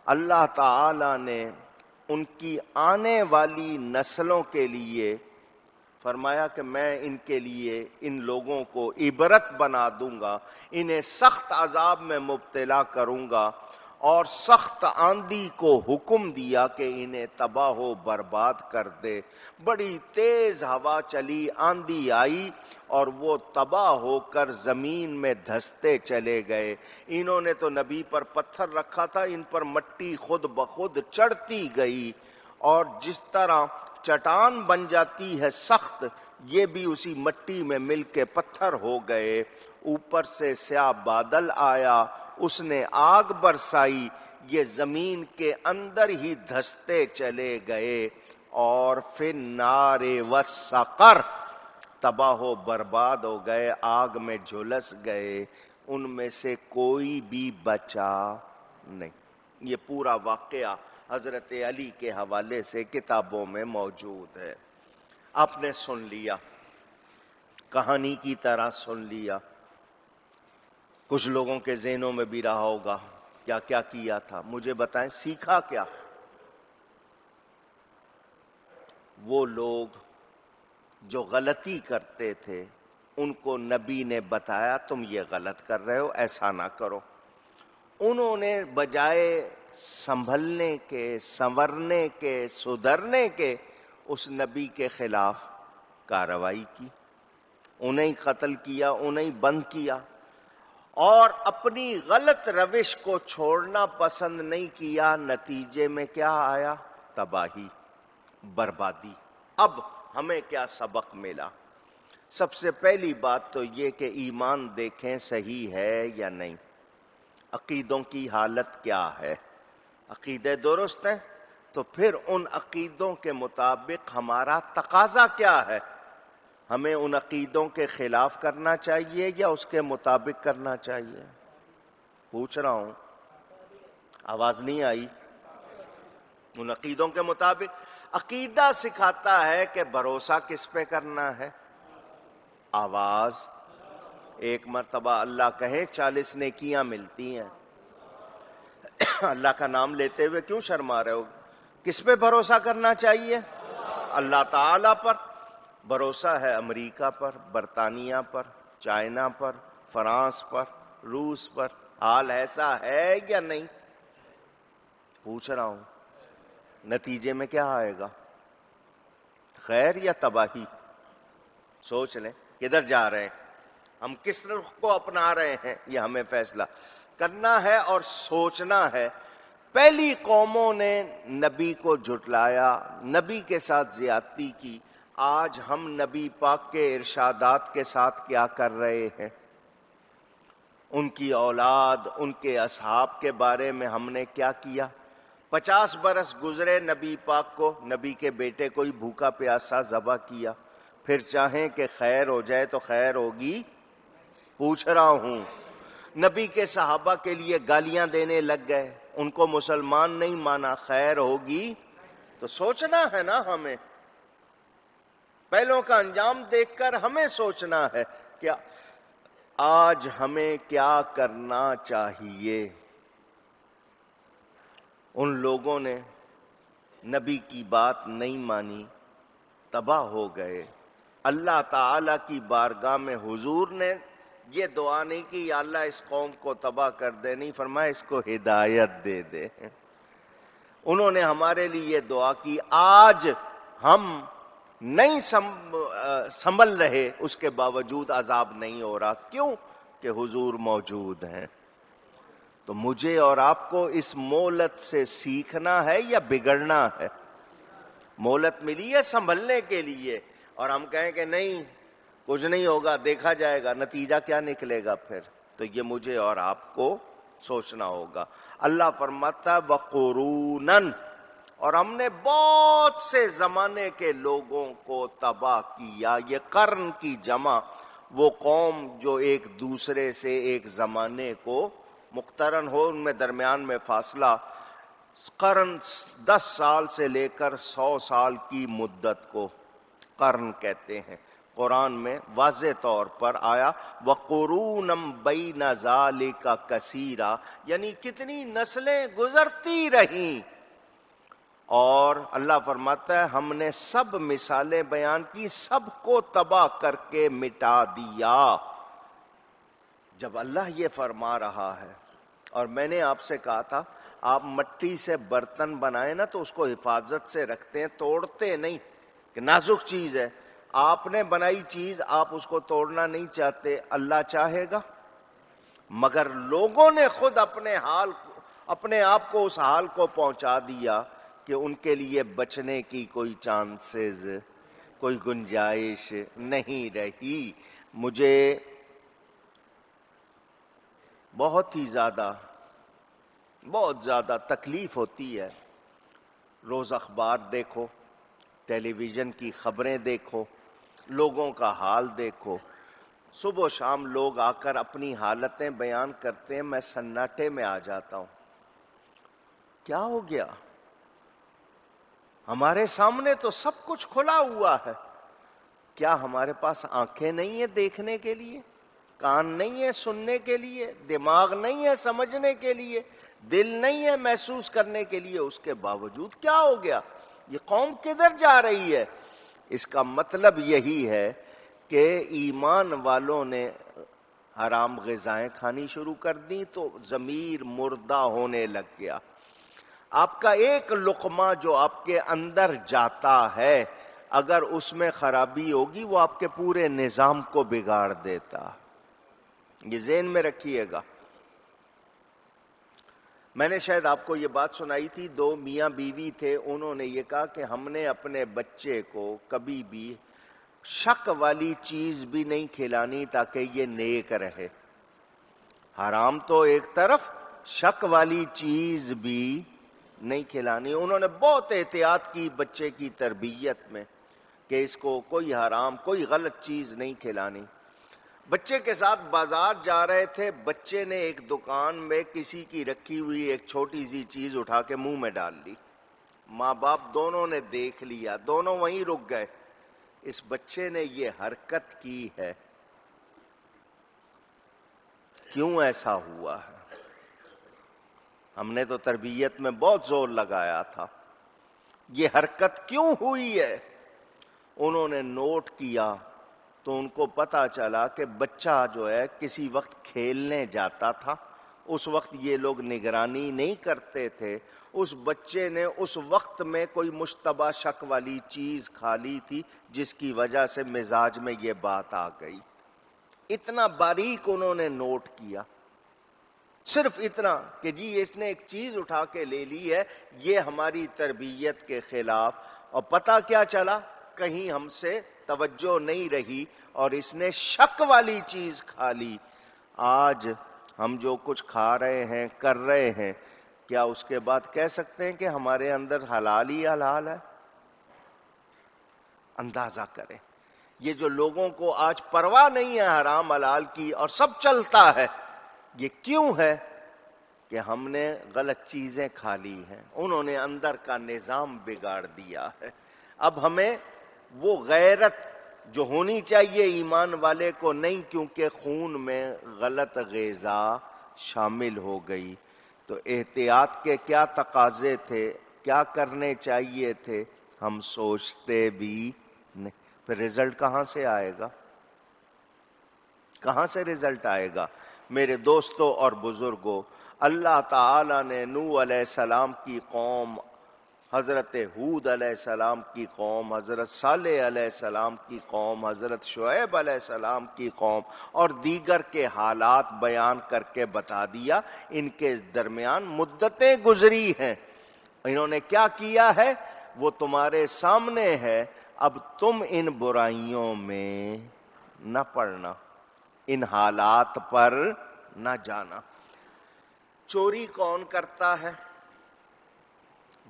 اللہ تعالی نے ان کی آنے والی نسلوں کے لیے فرمایا کہ میں ان کے لیے ان لوگوں کو عبرت بنا دوں گا، انہیں سخت عذاب میں مبتلا کروں گا، اور سخت آندھی کو حکم دیا کہ انہیں تباہ و برباد کر دے۔ بڑی تیز ہوا چلی، آندھی آئی اور وہ تباہ ہو کر زمین میں دھستے چلے گئے۔ انہوں نے تو نبی پر پتھر رکھا تھا، ان پر مٹی خود بخود چڑھتی گئی، اور جس طرح چٹان بن جاتی ہے سخت، یہ بھی اسی مٹی میں مل کے پتھر ہو گئے۔ اوپر سے سیاہ بادل آیا، اس نے آگ برسائی، یہ زمین کے اندر ہی دھستے چلے گئے، اور پھر نار وسقر تباہ و برباد ہو گئے، آگ میں جھلس گئے، ان میں سے کوئی بھی بچا نہیں۔ یہ پورا واقعہ حضرت علی کے حوالے سے کتابوں میں موجود ہے۔ آپ نے سن لیا، کہانی کی طرح سن لیا، کچھ لوگوں کے ذہنوں میں بھی رہا ہوگا کیا کیا کیا تھا۔ مجھے بتائیں سیکھا کیا؟ وہ لوگ جو غلطی کرتے تھے ان کو نبی نے بتایا تم یہ غلط کر رہے ہو، ایسا نہ کرو۔ انہوں نے بجائے سنبھلنے کے، سنورنے کے، سدھرنے کے، اس نبی کے خلاف کارروائی کی، انہیں قتل کیا، انہیں بند کیا، اور اپنی غلط روش کو چھوڑنا پسند نہیں کیا۔ نتیجے میں کیا آیا؟ تباہی، بربادی۔ اب ہمیں کیا سبق ملا؟ سب سے پہلی بات تو یہ کہ ایمان دیکھیں صحیح ہے یا نہیں، عقیدوں کی حالت کیا ہے۔ عقیدے درست ہیں تو پھر ان عقیدوں کے مطابق ہمارا تقاضا کیا ہے؟ ہمیں ان عقیدوں کے خلاف کرنا چاہیے یا اس کے مطابق کرنا چاہیے؟ پوچھ رہا ہوں، آواز نہیں آئی؟ ان عقیدوں کے مطابق۔ عقیدہ سکھاتا ہے کہ بھروسہ کس پہ کرنا ہے؟ آواز ایک مرتبہ اللہ کہے 40 نیکیاں ملتی ہیں۔ اللہ کا نام لیتے ہوئے کیوں شرما رہے ہو؟ کس پہ بھروسہ کرنا چاہیے؟ اللہ تعالی پر۔ بھروسہ ہے امریکہ پر، برطانیہ پر، چائنا پر، فرانس پر، روس پر۔ حال ایسا ہے یا نہیں؟ پوچھ رہا ہوں، نتیجے میں کیا آئے گا؟ خیر یا تباہی؟ سوچ لیں کدھر جا رہے ہیں ہم، کس رخ کو اپنا رہے ہیں، یہ ہمیں فیصلہ کرنا ہے اور سوچنا ہے۔ پہلی قوموں نے نبی کو جھٹلایا، نبی کے ساتھ زیادتی کی۔ آج ہم نبی پاک کے ارشادات کے ساتھ کیا کر رہے ہیں؟ ان کی اولاد، ان کے اصحاب کے بارے میں ہم نے کیا کیا؟ 50 برس گزرے نبی پاک کو، نبی کے بیٹے کو ہی بھوکا پیاسا ذبح کیا، پھر چاہیں کہ خیر ہو جائے تو خیر ہوگی؟ پوچھ رہا ہوں۔ نبی کے صحابہ کے لیے گالیاں دینے لگ گئے، ان کو مسلمان نہیں مانا، خیر ہوگی؟ تو سوچنا ہے نا ہمیں، پہلوں کا انجام دیکھ کر ہمیں سوچنا ہے کہ آج ہمیں کیا کرنا چاہیے۔ ان لوگوں نے نبی کی بات نہیں مانی، تباہ ہو گئے۔ اللہ تعالی کی بارگاہ میں حضور نے یہ دعا نہیں کہ یا اللہ اس قوم کو تباہ کر دے، نہیں، فرمایا اس کو ہدایت دے دے۔ انہوں نے ہمارے لیے یہ دعا کی، آج ہم نہیں سنبھل رہے، اس کے باوجود عذاب نہیں ہو رہا، کیوں؟ کہ حضور موجود ہیں۔ تو مجھے اور آپ کو اس مہلت سے سیکھنا ہے یا بگڑنا ہے؟ مہلت ملی ہے سنبھلنے کے لیے، اور ہم کہیں کہ نہیں کچھ نہیں ہوگا، دیکھا جائے گا، نتیجہ کیا نکلے گا پھر؟ تو یہ مجھے اور آپ کو سوچنا ہوگا۔ اللہ فرماتا ہے وَقُرُونًا، اور ہم نے بہت سے زمانے کے لوگوں کو تباہ کیا۔ یہ قرن کی جمع، وہ قوم جو ایک دوسرے سے ایک زمانے کو مقترن ہو، ان میں درمیان میں فاصلہ، قرن 10 سال سے لے کر 100 سال کی مدت کو قرن کہتے ہیں۔ قرآن میں واضح طور پر آیا وَقُرُونًا بَيْنَ ذَلِكَ كَثِيرًا، یعنی کتنی نسلیں گزرتی رہیں، اور اللہ فرماتا ہے ہم نے سب مثالیں بیان کی، سب کو تباہ کر کے مٹا دیا۔ جب اللہ یہ فرما رہا ہے، اور میں نے آپ سے کہا تھا آپ مٹی سے برتن بنائیں نا تو اس کو حفاظت سے رکھتے ہیں، توڑتے نہیں، کہ نازک چیز ہے، آپ نے بنائی چیز آپ اس کو توڑنا نہیں چاہتے، اللہ چاہے گا؟ مگر لوگوں نے خود اپنے آپ کو اس حال کو پہنچا دیا کہ ان کے لیے بچنے کی کوئی چانسز، کوئی گنجائش نہیں رہی۔ مجھے بہت زیادہ تکلیف ہوتی ہے، روز اخبار دیکھو، ٹیلی ویژن کی خبریں دیکھو، لوگوں کا حال دیکھو، صبح و شام لوگ آ کر اپنی حالتیں بیان کرتے ہیں، میں سناٹے میں آ جاتا ہوں۔ کیا ہو گیا؟ ہمارے سامنے تو سب کچھ کھلا ہوا ہے، کیا ہمارے پاس آنکھیں نہیں ہیں دیکھنے کے لیے، کان نہیں ہے سننے کے لیے، دماغ نہیں ہے سمجھنے کے لیے، دل نہیں ہے محسوس کرنے کے لیے؟ اس کے باوجود کیا ہو گیا؟ یہ قوم کدھر جا رہی ہے؟ اس کا مطلب یہی ہے کہ ایمان والوں نے حرام غذائیں کھانی شروع کر دی تو ضمیر مردہ ہونے لگ گیا۔ آپ کا ایک لقمہ جو آپ کے اندر جاتا ہے، اگر اس میں خرابی ہوگی وہ آپ کے پورے نظام کو بگاڑ دیتا۔ یہ ذہن میں رکھیے گا۔ میں نے شاید آپ کو یہ بات سنائی تھی، 2 میاں بیوی تھے، انہوں نے یہ کہا کہ ہم نے اپنے بچے کو کبھی بھی شک والی چیز بھی نہیں کھلانی تاکہ یہ نیک رہے۔ حرام تو ایک طرف، شک والی چیز بھی نہیں کھلانی۔ انہوں نے بہت احتیاط کی بچے کی تربیت میں کہ اس کو کوئی حرام، کوئی غلط چیز نہیں کھلانی۔ بچے کے ساتھ بازار جا رہے تھے، بچے نے ایک دکان میں کسی کی رکھی ہوئی ایک چھوٹی سی چیز اٹھا کے منہ میں ڈال لی۔ ماں باپ دونوں نے دیکھ لیا، دونوں وہیں رک گئے۔ اس بچے نے یہ حرکت کی ہے، کیوں ایسا ہوا ہے؟ ہم نے تو تربیت میں بہت زور لگایا تھا، یہ حرکت کیوں ہوئی ہے؟ انہوں نے نوٹ کیا تو ان کو پتا چلا کہ بچہ جو ہے کسی وقت کھیلنے جاتا تھا، اس وقت یہ لوگ نگرانی نہیں کرتے تھے، اس بچے نے اس وقت میں کوئی مشتبہ شک والی چیز کھا لی تھی جس کی وجہ سے مزاج میں یہ بات آ گئی۔ اتنا باریک انہوں نے نوٹ کیا، صرف اتنا کہ جی اس نے ایک چیز اٹھا کے لے لی ہے، یہ ہماری تربیت کے خلاف، اور پتہ کیا چلا؟ کہیں ہم سے توجہ نہیں رہی اور اس نے شک والی چیز کھا لی۔ آج ہم جو کچھ کھا رہے ہیں، کر رہے ہیں، کیا اس کے بعد کہہ سکتے ہیں کہ ہمارے اندر حلال ہی حلال ہے؟ اندازہ کریں، یہ جو لوگوں کو آج پرواہ نہیں ہے حرام حلال کی اور سب چلتا ہے، یہ کیوں ہے؟ کہ ہم نے غلط چیزیں کھا لی ہیں، انہوں نے اندر کا نظام بگاڑ دیا ہے۔ اب ہمیں وہ غیرت جو ہونی چاہیے ایمان والے کو نہیں، کیونکہ خون میں غلط غذا شامل ہو گئی۔ تو احتیاط کے کیا تقاضے تھے، کیا کرنے چاہیے تھے، ہم سوچتے بھی نہیں۔ پھر رزلٹ کہاں سے آئے گا؟ کہاں سے رزلٹ آئے گا؟ میرے دوستوں اور بزرگوں، اللہ تعالی نے نوح علیہ السلام کی قوم، حضرت ہود علیہ السلام کی قوم، حضرت صالح علیہ السلام کی قوم، حضرت شعیب علیہ السلام کی قوم اور دیگر کے حالات بیان کر کے بتا دیا۔ ان کے درمیان مدتیں گزری ہیں، انہوں نے کیا کیا ہے وہ تمہارے سامنے ہے۔ اب تم ان برائیوں میں نہ پڑنا، ان حالات پر نہ جانا۔ چوری کون کرتا ہے؟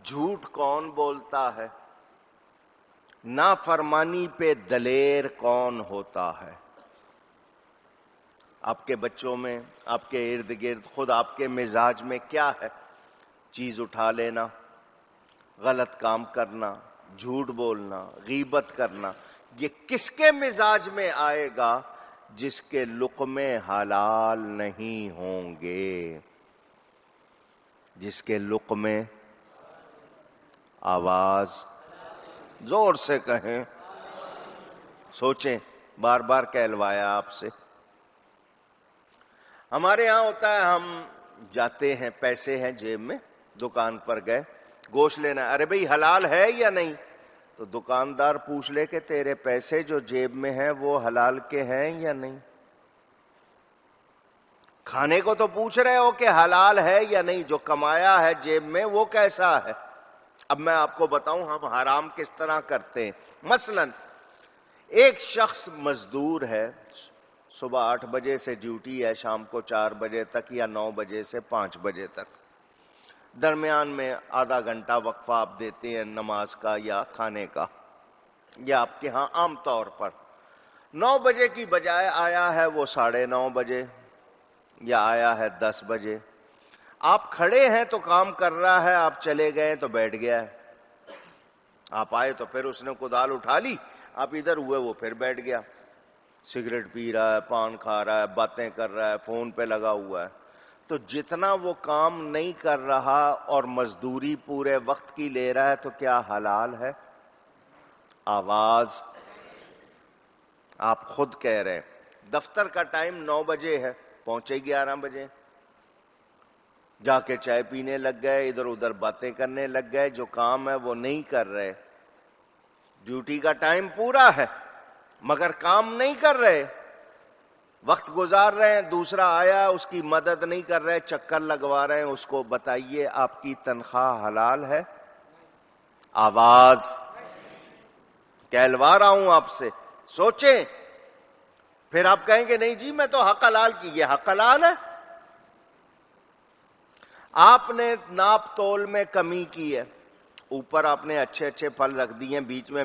جھوٹ کون بولتا ہے؟ نافرمانی پہ دلیر کون ہوتا ہے؟ آپ کے بچوں میں، آپ کے ارد گرد، خود آپ کے مزاج میں کیا ہے؟ چیز اٹھا لینا، غلط کام کرنا، جھوٹ بولنا، غیبت کرنا۔ یہ کس کے مزاج میں آئے گا؟ جس کے لقمے حلال نہیں ہوں گے، جس کے لقمے، آواز زور سے کہیں، سوچیں، بار بار کہلوایا آپ سے۔ ہمارے ہاں ہوتا ہے، ہم جاتے ہیں، پیسے ہیں جیب میں، دکان پر گئے، گوشت لینا، ارے بھئی حلال ہے یا نہیں؟ تو دکاندار پوچھ لے کہ تیرے پیسے جو جیب میں ہیں وہ حلال کے ہیں یا نہیں؟ کھانے کو تو پوچھ رہے ہو کہ حلال ہے یا نہیں، جو کمایا ہے جیب میں وہ کیسا ہے؟ اب میں آپ کو بتاؤں ہم حرام کس طرح کرتے ہیں۔ مثلا ایک شخص مزدور ہے، صبح 8 بجے سے ڈیوٹی ہے، شام کو 4 بجے تک یا 9 بجے سے 5 بجے تک، درمیان میں آدھا گھنٹہ وقفہ آپ دیتے ہیں نماز کا یا کھانے کا، یا آپ کے ہاں عام طور پر 9 بجے کی بجائے آیا ہے وہ 9:30 بجے یا آیا ہے 10 بجے۔ آپ کھڑے ہیں تو کام کر رہا ہے، آپ چلے گئے تو بیٹھ گیا ہے، آپ آئے تو پھر اس نے کدال اٹھا لی، آپ ادھر ہوئے وہ پھر بیٹھ گیا، سگریٹ پی رہا ہے، پان کھا رہا ہے، باتیں کر رہا ہے، فون پہ لگا ہوا ہے۔ تو جتنا وہ کام نہیں کر رہا اور مزدوری پورے وقت کی لے رہا ہے تو کیا حلال ہے؟ آواز، آپ خود کہہ رہے ہیں۔ دفتر کا ٹائم 9 بجے ہے، پہنچے 11 بجے، جا کے چائے پینے لگ گئے، ادھر ادھر باتیں کرنے لگ گئے، جو کام ہے وہ نہیں کر رہے۔ ڈیوٹی کا ٹائم پورا ہے مگر کام نہیں کر رہے، وقت گزار رہے ہیں، دوسرا آیا اس کی مدد نہیں کر رہے، چکر لگوا رہے ہیں اس کو۔ بتائیے آپ کی تنخواہ حلال ہے؟ آواز، کہلوا رہا ہوں آپ سے، سوچیں۔ پھر آپ کہیں گے نہیں جی میں تو حق حلال کی، یہ حق حلال ہے؟ آپ نے ناپ تول میں کمی کی ہے، اوپر آپ نے اچھے اچھے پھل رکھ دیے ہیں، بیچ میں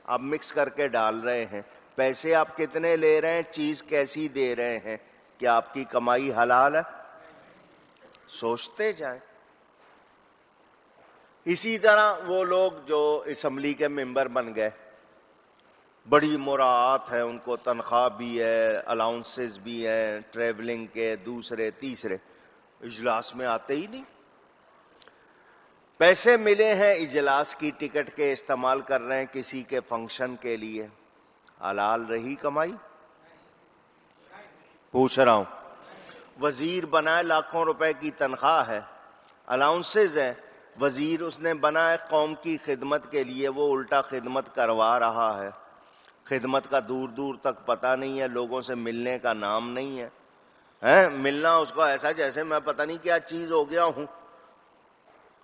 آپ مکس کر کے ڈال رہے ہیں، پیسے آپ کتنے لے رہے ہیں، چیز کیسی دے رہے ہیں، کیا آپ کی کمائی حلال ہے؟ سوچتے جائیں۔ اسی طرح وہ لوگ جو اسمبلی کے ممبر بن گئے، بڑی مراعات ہے ان کو، تنخواہ بھی ہے، الاؤنسز بھی ہیں، ٹریولنگ کے دوسرے تیسرے، اجلاس میں آتے ہی نہیں۔ پیسے ملے ہیں اجلاس کی ٹکٹ کے، استعمال کر رہے ہیں کسی کے فنکشن کے لیے، حلال رہی کمائی؟ پوچھ رہا ہوں۔ وزیر بنائے، لاکھوں روپے کی تنخواہ ہے، الاؤنسز ہیں، وزیر اس نے بنا ہے قوم کی خدمت کے لیے، وہ الٹا خدمت کروا رہا ہے، خدمت کا دور دور تک پتہ نہیں ہے، لوگوں سے ملنے کا نام نہیں ہے، ملنا اس کو ایسا جیسے میں پتہ نہیں کیا چیز ہو گیا ہوں۔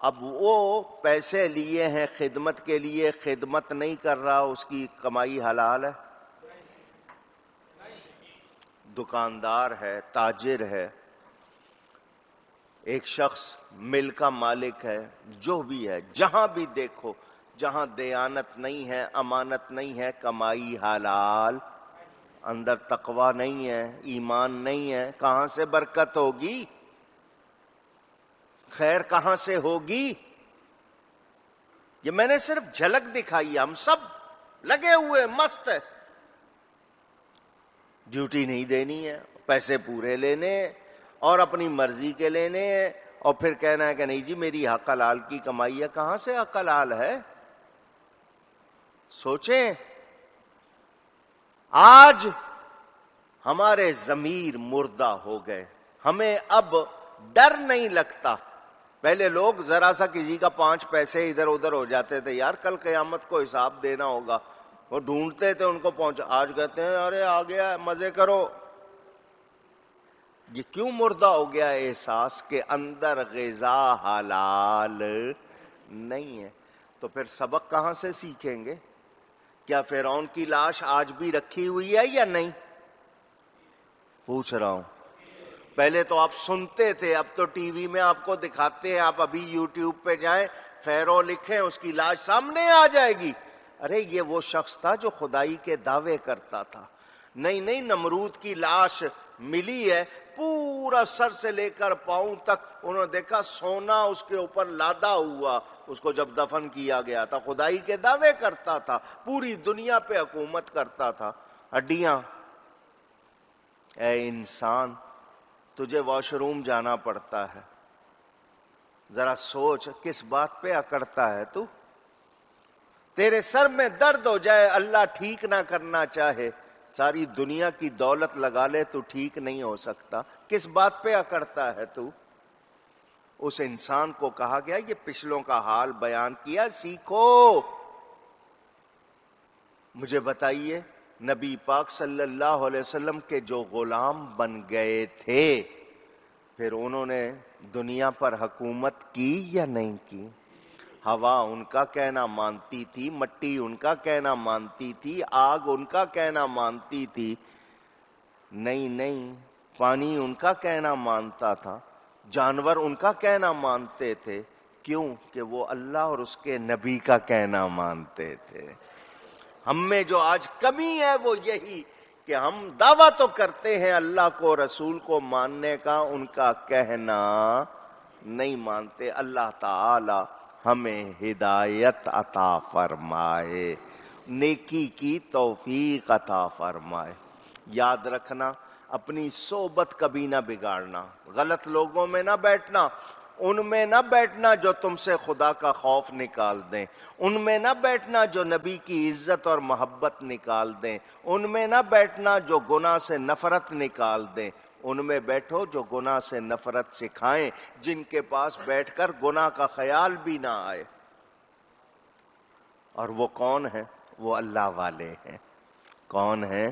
اب وہ پیسے لیے ہیں خدمت کے لیے، خدمت نہیں کر رہا، اس کی کمائی حلال ہے؟ دکاندار ہے، تاجر ہے، ایک شخص مل کا مالک ہے، جو بھی ہے، جہاں بھی دیکھو، جہاں دیانت نہیں ہے، امانت نہیں ہے، کمائی حلال، اندر تقوی نہیں ہے، ایمان نہیں ہے، کہاں سے برکت ہوگی؟ خیر کہاں سے ہوگی؟ یہ میں نے صرف جھلک دکھائی ہے، ہم سب لگے ہوئے مست ہے، ڈیوٹی نہیں دینی ہے، پیسے پورے لینے اور اپنی مرضی کے لینے، اور پھر کہنا ہے کہ نہیں جی میری حق حلال کی کمائی ہے۔ کہاں سے حق حلال ہے؟ سوچیں۔ آج ہمارے ضمیر مردہ ہو گئے، ہمیں اب ڈر نہیں لگتا۔ پہلے لوگ ذرا سا کسی کا 5 پیسے ادھر ادھر ہو جاتے تھے، یار کل قیامت کو حساب دینا ہوگا، وہ ڈھونڈتے تھے ان کو پہنچا۔ آج کہتے ہیں ارے آ گیا مزے کرو۔ یہ کیوں مردہ ہو گیا احساس کہ اندر غذا حلال نہیں ہے؟ تو پھر سبق کہاں سے سیکھیں گے؟ کیا فرعون کی لاش آج بھی رکھی ہوئی ہے یا نہیں؟ پوچھ رہا ہوں۔ پہلے تو آپ سنتے تھے، اب تو ٹی وی میں آپ کو دکھاتے ہیں۔ آپ ابھی یوٹیوب پہ جائیں، فیرو لکھیں، اس کی لاش سامنے آ جائے گی۔ ارے یہ وہ شخص تھا جو خدائی کے دعوے کرتا تھا۔ نہیں، نمرود کی لاش ملی ہے، پورا سر سے لے کر پاؤں تک انہوں نے دیکھا سونا اس کے اوپر لادا ہوا۔ اس کو جب دفن کیا گیا تھا، خدائی کے دعوے کرتا تھا، پوری دنیا پہ حکومت کرتا تھا۔ ہڈیاں۔ اے انسان، تجھے واش روم جانا پڑتا ہے، ذرا سوچ کس بات پہ اکڑتا ہے تو؟ تیرے سر میں درد ہو جائے، اللہ ٹھیک نہ کرنا چاہے، ساری دنیا کی دولت لگا لے تو ٹھیک نہیں ہو سکتا، کس بات پہ اکڑتا ہے تو؟ اس انسان کو کہا گیا، یہ پچھلوں کا حال بیان کیا، سیکھو۔ مجھے بتائیے، نبی پاک صلی اللہ علیہ وسلم کے جو غلام بن گئے تھے، پھر انہوں نے دنیا پر حکومت کی یا نہیں کی؟ ہوا ان کا کہنا مانتی تھی، مٹی ان کا کہنا مانتی تھی، آگ ان کا کہنا مانتی تھی؟ نہیں، پانی ان کا کہنا مانتا تھا، جانور ان کا کہنا مانتے تھے۔ کیوں؟ کہ وہ اللہ اور اس کے نبی کا کہنا مانتے تھے۔ ہم میں جو آج کمی ہے وہ یہی کہ ہم دعویٰ تو کرتے ہیں اللہ کو، رسول کو ماننے کا، ان کا کہنا نہیں مانتے۔ اللہ تعالی ہمیں ہدایت عطا فرمائے، نیکی کی توفیق عطا فرمائے۔ یاد رکھنا، اپنی صحبت کبھی نہ بگاڑنا، غلط لوگوں میں نہ بیٹھنا، ان میں نہ بیٹھنا جو تم سے خدا کا خوف نکال دیں، ان میں نہ بیٹھنا جو نبی کی عزت اور محبت نکال دیں، ان میں نہ بیٹھنا جو گناہ سے نفرت نکال دیں، ان میں بیٹھو جو گناہ سے نفرت سکھائیں، جن کے پاس بیٹھ کر گناہ کا خیال بھی نہ آئے۔ اور وہ کون ہیں؟ وہ اللہ والے ہیں۔ کون ہیں؟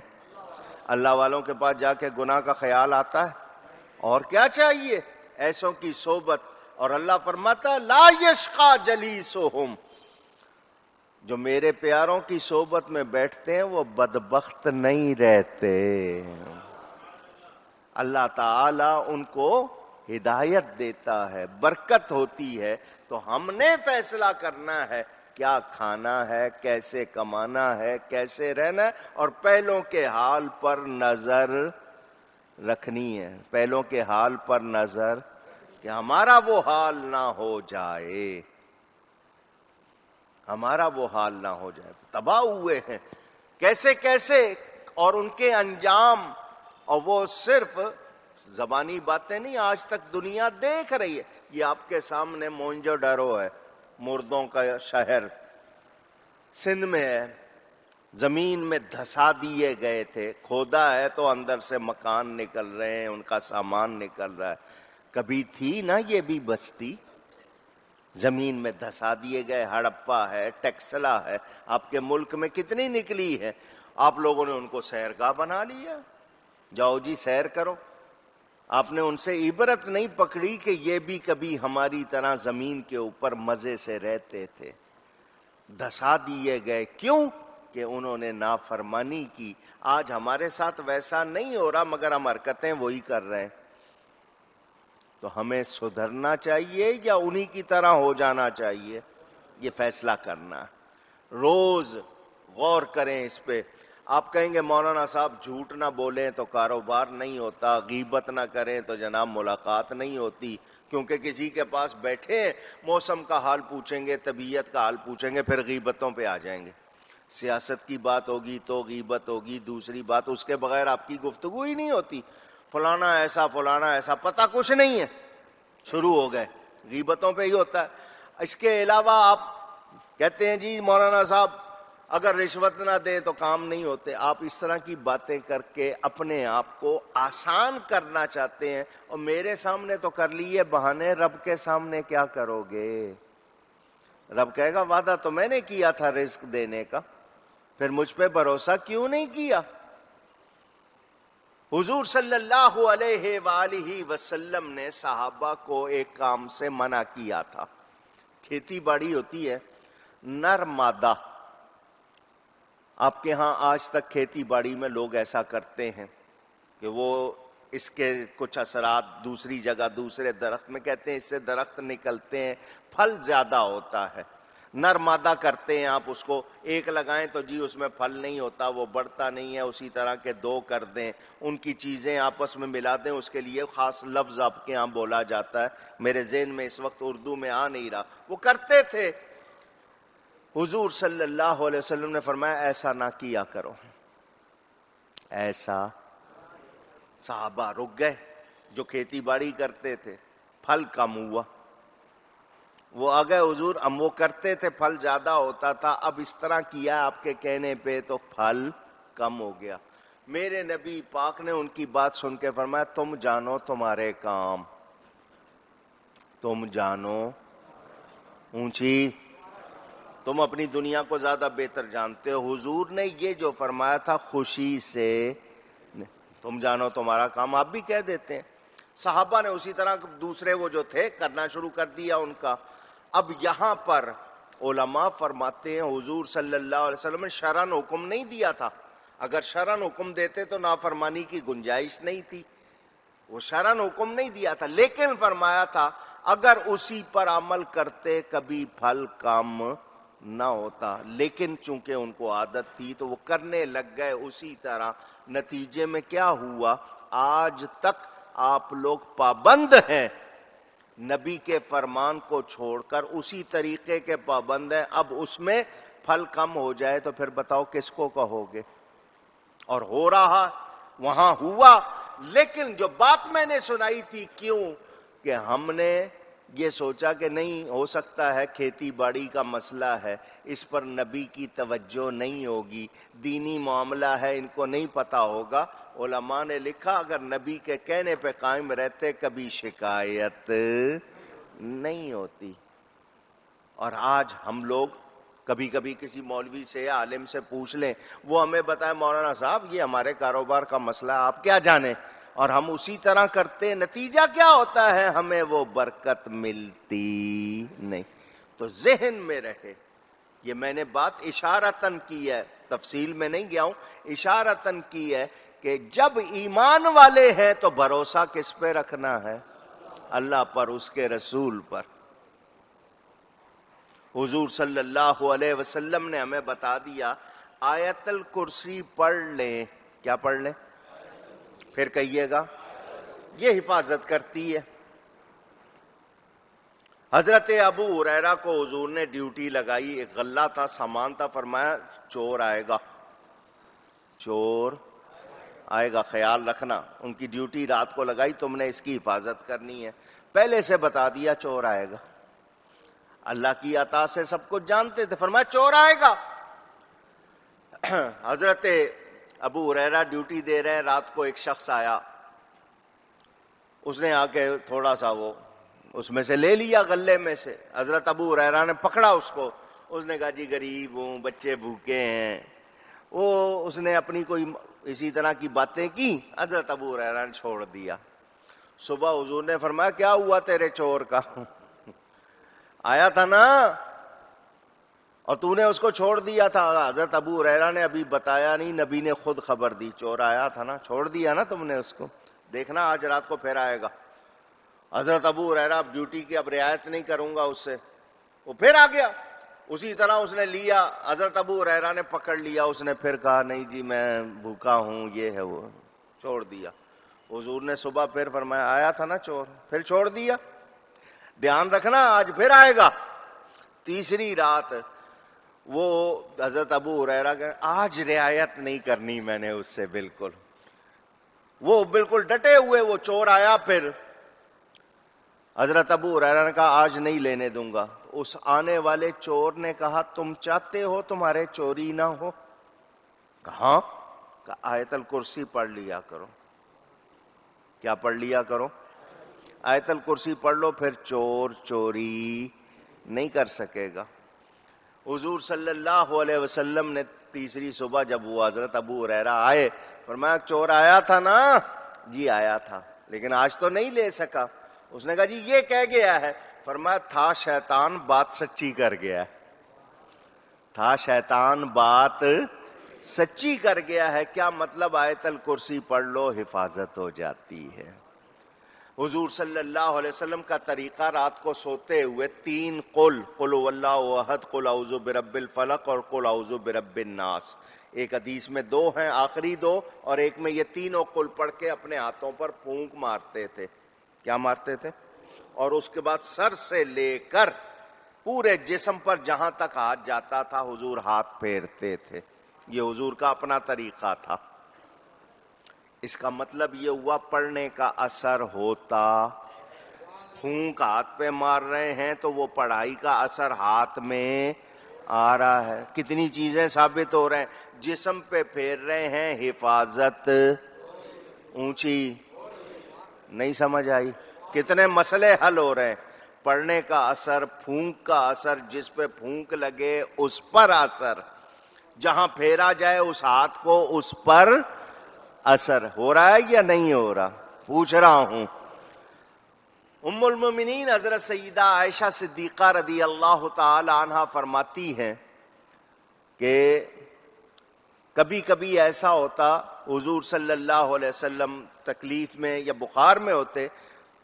اللہ والوں کے پاس جا کے گناہ کا خیال آتا ہے؟ اور کیا چاہیے؟ ایسوں کی صحبت۔ اور اللہ فرماتا لا یشقی جلیسہم، جو میرے پیاروں کی صحبت میں بیٹھتے ہیں وہ بدبخت نہیں رہتے۔ اللہ تعالی ان کو ہدایت دیتا ہے، برکت ہوتی ہے۔ تو ہم نے فیصلہ کرنا ہے کیا کھانا ہے، کیسے کمانا ہے، کیسے رہنا ہے، اور پہلوں کے حال پر نظر رکھنی ہے۔ پہلوں کے حال پر نظر، کہ ہمارا وہ حال نہ ہو جائے، ہمارا وہ حال نہ ہو جائے۔ تباہ ہوئے ہیں کیسے کیسے، اور ان کے انجام، اور وہ صرف زبانی باتیں نہیں، آج تک دنیا دیکھ رہی ہے۔ یہ آپ کے سامنے مونجو ڈارو ہے، مردوں کا شہر، سندھ میں ہے، زمین میں دھسا دیے گئے تھے، کھودا ہے تو اندر سے مکان نکل رہے ہیں، ان کا سامان نکل رہا ہے۔ کبھی تھی نا یہ بھی بستی، زمین میں دھسا دیے گئے، ہڑپا ہے، ٹیکسلا ہے، آپ کے ملک میں کتنی نکلی ہے، آپ لوگوں نے ان کو سیرگاہ بنا لیا، جاؤ جی سیر کرو۔ آپ نے ان سے عبرت نہیں پکڑی کہ یہ بھی کبھی ہماری طرح زمین کے اوپر مزے سے رہتے تھے، دھسا دیے گئے۔ کیوں؟ کہ انہوں نے نافرمانی کی۔ آج ہمارے ساتھ ویسا نہیں ہو رہا، مگر ہم حرکتیں وہی کر رہے ہیں۔ تو ہمیں سدھرنا چاہیے یا انہی کی طرح ہو جانا چاہیے؟ یہ فیصلہ کرنا۔ روز غور کریں اس پہ۔ آپ کہیں گے مولانا صاحب جھوٹ نہ بولیں تو کاروبار نہیں ہوتا، غیبت نہ کریں تو جناب ملاقات نہیں ہوتی، کیونکہ کسی کے پاس بیٹھے موسم کا حال پوچھیں گے، طبیعت کا حال پوچھیں گے، پھر غیبتوں پہ آ جائیں گے۔ سیاست کی بات ہوگی تو غیبت ہوگی، دوسری بات، اس کے بغیر آپ کی گفتگو ہی نہیں ہوتی۔ فلانا ایسا، پتہ کچھ نہیں ہے، شروع ہو گئے، غیبتوں پہ ہی ہوتا ہے۔ اس کے علاوہ آپ کہتے ہیں جی مولانا صاحب اگر رشوت نہ دے تو کام نہیں ہوتے. آپ اس طرح کی باتیں کر کے اپنے آپ کو آسان کرنا چاہتے ہیں, اور میرے سامنے تو کر لیے بہانے, رب کے سامنے کیا کرو گے؟ رب کہے گا وعدہ تو میں نے کیا تھا رزق دینے کا, پھر مجھ پہ بھروسہ کیوں نہیں کیا؟ حضور صلی اللہ علیہ وآلہ وسلم نے صحابہ کو ایک کام سے منع کیا تھا. کھیتی باڑی ہوتی ہے, نر مادہ. آپ کے ہاں آج تک کھیتی باڑی میں لوگ ایسا کرتے ہیں کہ وہ اس کے کچھ اثرات دوسری جگہ دوسرے درخت میں کہتے ہیں اس سے درخت نکلتے ہیں, پھل زیادہ ہوتا ہے. نر مادہ کرتے ہیں آپ اس کو, ایک لگائیں تو جی اس میں پھل نہیں ہوتا, وہ بڑھتا نہیں ہے. اسی طرح کے دو کر دیں, ان کی چیزیں آپس میں ملا دیں, اس کے لیے خاص لفظ آپ کے ہاں بولا جاتا ہے, میرے ذہن میں اس وقت اردو میں آ نہیں رہا. وہ کرتے تھے. حضور صلی اللہ علیہ وسلم نے فرمایا ایسا نہ کیا کرو, ایسا. صحابہ رک گئے جو کھیتی باڑی کرتے تھے, پھل کم ہوا. وہ آ گئے حضور, ہم وہ کرتے تھے پھل زیادہ ہوتا تھا, اب اس طرح کیا آپ کے کہنے پہ تو پھل کم ہو گیا. میرے نبی پاک نے ان کی بات سن کے فرمایا تم جانو تمہارے کام, تم جانو اونچی, تم اپنی دنیا کو زیادہ بہتر جانتے ہو. حضور نے یہ جو فرمایا تھا خوشی سے, تم جانو تمہارا کام, آپ بھی کہہ دیتے ہیں. صحابہ نے اسی طرح دوسرے وہ جو تھے کرنا شروع کر دیا ان کا. اب یہاں پر علماء فرماتے ہیں حضور صلی اللہ علیہ وسلم نے شرعاً حکم نہیں دیا تھا. اگر شرعاً حکم دیتے تو نافرمانی کی گنجائش نہیں تھی. وہ شرعاً حکم نہیں دیا تھا, لیکن فرمایا تھا اگر اسی پر عمل کرتے کبھی پھل کم نہ ہوتا. لیکن چونکہ ان کو عادت تھی تو وہ کرنے لگ گئے اسی طرح. نتیجے میں کیا ہوا, آج تک آپ لوگ پابند ہیں, نبی کے فرمان کو چھوڑ کر اسی طریقے کے پابند ہیں. اب اس میں پھل کم ہو جائے تو پھر بتاؤ کس کو کہو گے؟ اور ہو رہا وہاں ہوا. لیکن جو بات میں نے سنائی تھی, کیوں کہ ہم نے یہ سوچا کہ نہیں ہو سکتا ہے کھیتی باڑی کا مسئلہ ہے, اس پر نبی کی توجہ نہیں ہوگی, دینی معاملہ ہے, ان کو نہیں پتا ہوگا. علماء نے لکھا اگر نبی کے کہنے پہ قائم رہتے کبھی شکایت نہیں ہوتی. اور آج ہم لوگ کبھی کبھی کسی مولوی سے یا عالم سے پوچھ لیں, وہ ہمیں بتائے مولانا صاحب یہ ہمارے کاروبار کا مسئلہ ہے, آپ کیا جانیں, اور ہم اسی طرح کرتے. نتیجہ کیا ہوتا ہے, ہمیں وہ برکت ملتی نہیں. تو ذہن میں رہے, یہ میں نے بات اشارتاً کی ہے, تفصیل میں نہیں گیا ہوں, اشارتاً کی ہے کہ جب ایمان والے ہیں تو بھروسہ کس پہ رکھنا ہے؟ اللہ پر, اس کے رسول پر. حضور صلی اللہ علیہ وسلم نے ہمیں بتا دیا آیت الکرسی پڑھ لیں. کیا پڑھ لیں؟ پھر کہیے گا, یہ حفاظت کرتی ہے. حضرت ابو ہریرہ کو حضور نے ڈیوٹی لگائی, ایک غلہ تھا, سامان تھا, فرمایا چور آئے گا, چور آئے گا, خیال رکھنا. ان کی ڈیوٹی رات کو لگائی, تم نے اس کی حفاظت کرنی ہے. پہلے سے بتا دیا چور آئے گا. اللہ کی عطا سے سب کچھ جانتے تھے, فرمایا چور آئے گا. حضرت ابو ہریرہ ڈیوٹی دے رہے ہیں, رات کو ایک شخص آیا, اس نے آ کے تھوڑا سا وہ اس میں سے لے لیا غلے میں سے. حضرت ابو ہریرہ نے پکڑا اس کو, اس نے کہا جی غریب ہوں, بچے بھوکے ہیں. وہ اس نے اپنی کوئی اسی طرح کی باتیں کی, حضرت ابو ہریرہ نے چھوڑ دیا. صبح حضور نے فرمایا کیا ہوا تیرے چور کا؟ آیا تھا نا اور تو نے اس کو چھوڑ دیا تھا. حضرت ابو ہریرہ نے ابھی بتایا نہیں, نبی نے خود خبر دی, چور آیا تھا نا, چھوڑ دیا نا تم نے اس کو, دیکھنا آج رات کو پھر آئے گا. حضرت ابو ہریرہ اب ڈیوٹی کی اب رعایت نہیں کروں گا اس سے, وہ پھر آ گیا. اسی طرح اس نے لیا, حضرت ابو ہریرہ نے پکڑ لیا, اس نے پھر کہا نہیں جی میں بھوکا ہوں, یہ ہے وہ, چھوڑ دیا. حضور نے صبح پھر فرمایا آیا تھا نا چور, پھر چھوڑ دیا, دھیان رکھنا آج پھر آئے گا. تیسری رات وہ حضرت ابو ہریرہ کہ آج رعایت نہیں کرنی میں نے اس سے بالکل, وہ بالکل ڈٹے ہوئے, وہ چور آیا. پھر حضرت ابو ہریرہ نے کہا آج نہیں لینے دوں گا. اس آنے والے چور نے کہا تم چاہتے ہو تمہارے چوری نہ ہو؟ کہاں؟ کہ آیت الکرسی پڑھ لیا کرو۔ کیا پڑھ لیا کرو؟ آیت الکرسی پڑھ لو، پھر چور چوری نہیں کر سکے گا۔ حضور صلی اللہ علیہ وسلم نے تیسری صبح جب وہ حضرت ابو ہریرہ آئے، فرمایا چور آیا تھا نا؟ جی آیا تھا، لیکن آج تو نہیں لے سکا۔ اس نے کہا جی یہ کہہ گیا ہے؟ فرمایا تھا شیطان، بات سچی کر گیا ہے۔ تھا شیطان، بات سچی کر گیا ہے۔ کیا مطلب؟ آیت الکرسی پڑھ لو، حفاظت ہو جاتی ہے۔ حضور صلی اللہ علیہ وسلم کا طریقہ رات کو سوتے ہوئے 3 قل هو اللہ احد، قل اعوذ برب الفلق اور قل اعوذ برب الناس، ایک حدیث میں 2 ہیں، آخری 2، اور ایک میں یہ تینوں قل پڑھ کے اپنے ہاتھوں پر پھونک مارتے تھے۔ کیا مارتے تھے؟ اور اس کے بعد سر سے لے کر پورے جسم پر جہاں تک ہاتھ جاتا تھا حضور ہاتھ پھیرتے تھے۔ یہ حضور کا اپنا طریقہ تھا۔ اس کا مطلب یہ ہوا پڑھنے کا اثر ہوتا۔ پھونک ہاتھ پہ مار رہے ہیں تو وہ پڑھائی کا اثر ہاتھ میں آ رہا ہے۔ کتنی چیزیں ثابت ہو رہے ہیں۔ جسم پہ پھیر رہے ہیں، حفاظت اونچی نہیں سمجھ آئی؟ کتنے مسئلے حل ہو رہے ہیں۔ پڑھنے کا اثر، پھونک کا اثر، جس پہ پھونک لگے اس پر اثر، جہاں پھیرا جائے اس ہاتھ کو اس پر اثر ہو رہا ہے یا نہیں ہو رہا؟ پوچھ رہا ہوں۔ ام المومنین حضرت سیدہ عائشہ صدیقہ رضی اللہ تعالی عنہا فرماتی ہیں کہ کبھی کبھی ایسا ہوتا حضور صلی اللہ علیہ وسلم تکلیف میں یا بخار میں ہوتے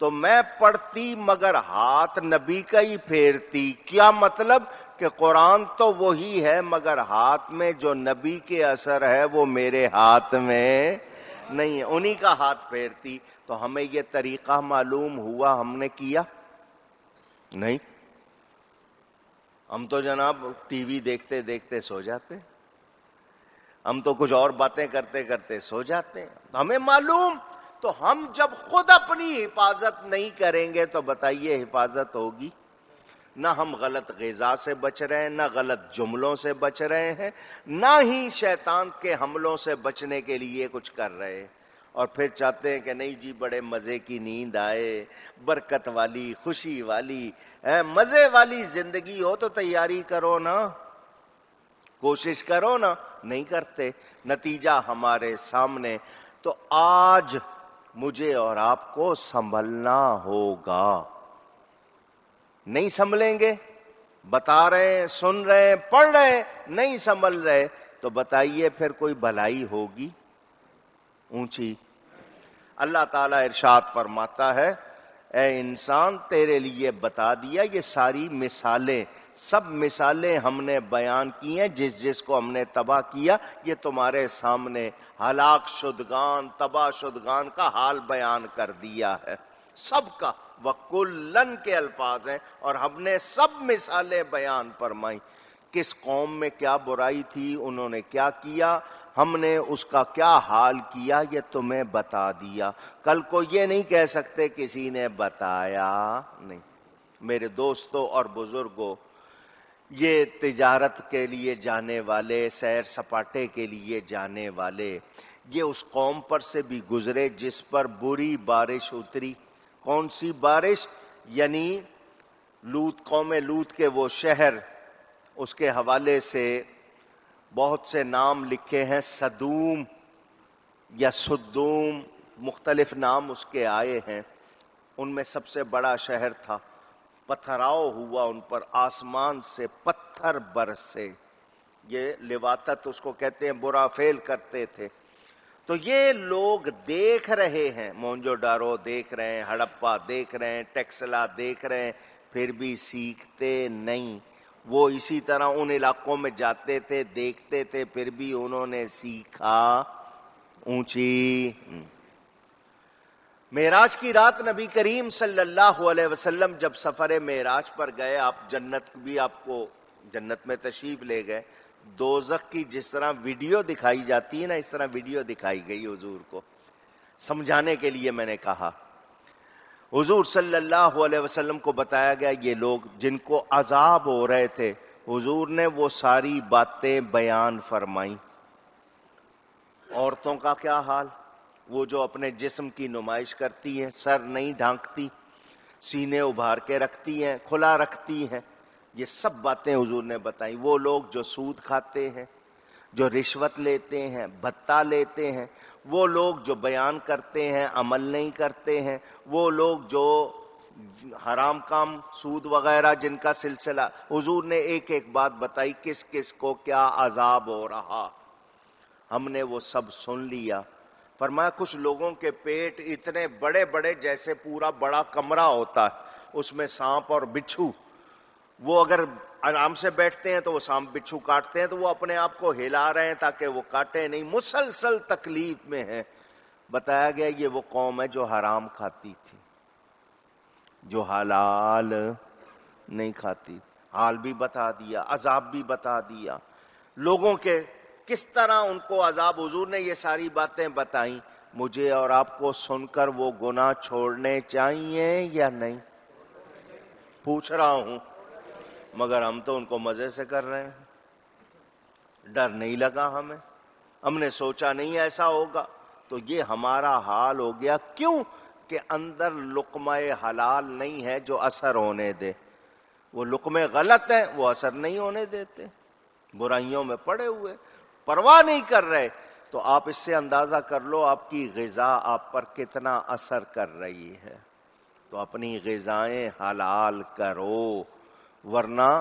تو میں پڑھتی مگر ہاتھ نبی کا ہی پھیرتی۔ کیا مطلب؟ کہ قرآن تو وہی ہے مگر ہاتھ میں جو نبی کے اثر ہے وہ میرے ہاتھ میں نہیں ہے، انہی کا ہاتھ پھیرتی۔ تو ہمیں یہ طریقہ معلوم ہوا، ہم نے کیا نہیں؟ ہم تو جناب ٹی وی دیکھتے دیکھتے سو جاتے، ہم تو کچھ اور باتیں کرتے کرتے سو جاتے ہیں۔ ہمیں معلوم، تو ہم جب خود اپنی حفاظت نہیں کریں گے تو بتائیے حفاظت ہوگی؟ نہ ہم غلط غذا سے بچ رہے ہیں، نہ غلط جملوں سے بچ رہے ہیں، نہ ہی شیطان کے حملوں سے بچنے کے لیے کچھ کر رہے ہیں، اور پھر چاہتے ہیں کہ نہیں جی بڑے مزے کی نیند آئے، برکت والی، خوشی والی، مزے والی زندگی ہو تو تیاری کرو نا، کوشش کرو نا۔ نہیں کرتے، نتیجہ ہمارے سامنے۔ تو آج مجھے اور آپ کو سنبھلنا ہوگا۔ نہیں سنبھلیں گے، بتا رہے ہیں، سن رہے ہیں، پڑھ رہے ہیں، نہیں سنبھل رہے تو بتائیے پھر کوئی بھلائی ہوگی اونچی؟ اللہ تعالیٰ ارشاد فرماتا ہے اے انسان تیرے لیے بتا دیا یہ ساری مثالیں، سب مثالیں ہم نے بیان کی ہیں، جس جس کو ہم نے تباہ کیا یہ تمہارے سامنے ہلاک شدگان، تباہ شدگان کا حال بیان کر دیا ہے، سب کا۔ وَكُلًّا کے الفاظ ہیں، اور ہم نے سب مثالیں بیان فرمائی۔ کس قوم میں کیا برائی تھی، انہوں نے کیا کیا، ہم نے اس کا کیا حال کیا، یہ تمہیں بتا دیا۔ کل کو یہ نہیں کہہ سکتے کسی نے بتایا نہیں۔ میرے دوستوں اور بزرگوں، یہ تجارت کے لیے جانے والے، سیر سپاٹے کے لیے جانے والے، یہ اس قوم پر سے بھی گزرے جس پر بری بارش اتری۔ کون سی بارش؟ یعنی لوط، قوم لوط کے وہ شہر، اس کے حوالے سے بہت سے نام لکھے ہیں، سدوم یا سدوم، مختلف نام اس کے آئے ہیں۔ ان میں سب سے بڑا شہر تھا، پتھراؤ ہوا ان پر، آسمان سے پتھر برسے، یہ لواطت اس کو کہتے ہیں، برا فعل کرتے تھے۔ تو یہ لوگ دیکھ رہے ہیں، مونجو ڈارو دیکھ رہے ہیں، ہڑپا دیکھ رہے ہیں، ٹیکسلا دیکھ رہے ہیں، پھر بھی سیکھتے نہیں۔ وہ اسی طرح ان علاقوں میں جاتے تھے، دیکھتے تھے، پھر بھی انہوں نے سیکھا اونچی۔ معراج کی رات نبی کریم صلی اللہ علیہ وسلم جب سفر معراج پر گئے، آپ جنت بھی، آپ کو جنت میں تشریف لے گئے، دوزخ کی جس طرح ویڈیو دکھائی جاتی ہے نا، اس طرح ویڈیو دکھائی گئی حضور کو، سمجھانے کے لیے میں نے کہا۔ حضور صلی اللہ علیہ وسلم کو بتایا گیا یہ لوگ جن کو عذاب ہو رہے تھے، حضور نے وہ ساری باتیں بیان فرمائیں۔ عورتوں کا کیا حال؟ وہ جو اپنے جسم کی نمائش کرتی ہیں، سر نہیں ڈھانکتی، سینے ابھار کے رکھتی ہیں، کھلا رکھتی ہیں، یہ سب باتیں حضور نے بتائیں۔ وہ لوگ جو سود کھاتے ہیں، جو رشوت لیتے ہیں، بھتہ لیتے ہیں، وہ لوگ جو بیان کرتے ہیں عمل نہیں کرتے ہیں، وہ لوگ جو حرام کام سود وغیرہ جن کا سلسلہ، حضور نے ایک ایک بات بتائی کس کس کو کیا عذاب ہو رہا۔ ہم نے وہ سب سن لیا۔ فرمایا کچھ لوگوں کے پیٹ اتنے بڑے بڑے جیسے پورا بڑا کمرہ ہوتا ہے، اس میں سانپ اور بچھو، وہ اگر آرام سے بیٹھتے ہیں تو وہ سانپ بچھو کاٹتے ہیں تو وہ اپنے آپ کو ہلا رہے ہیں تاکہ وہ کاٹے نہیں، مسلسل تکلیف میں ہیں۔ بتایا گیا یہ وہ قوم ہے جو حرام کھاتی تھی، جو حلال نہیں کھاتی۔ حال بھی بتا دیا، عذاب بھی بتا دیا، لوگوں کے کس طرح ان کو عذاب۔ حضور نے یہ ساری باتیں بتائیں۔ مجھے اور آپ کو سن کر وہ گناہ چھوڑنے چاہیے یا نہیں؟ پوچھ رہا ہوں، مگر ہم تو ان کو مزے سے کر رہے ہیں۔ ڈر نہیں لگا ہمیں، ہم نے سوچا نہیں ایسا ہوگا، تو یہ ہمارا حال ہو گیا۔ کیوں کہ اندر لقمہ حلال نہیں ہے جو اثر ہونے دے، وہ لقمے غلط ہیں وہ اثر نہیں ہونے دیتے، برائیوں میں پڑے ہوئے، پرواہ نہیں کر رہے۔ تو آپ اس سے اندازہ کر لو آپ کی غذا آپ پر کتنا اثر کر رہی ہے۔ تو اپنی غذائیں حلال کرو، ورنہ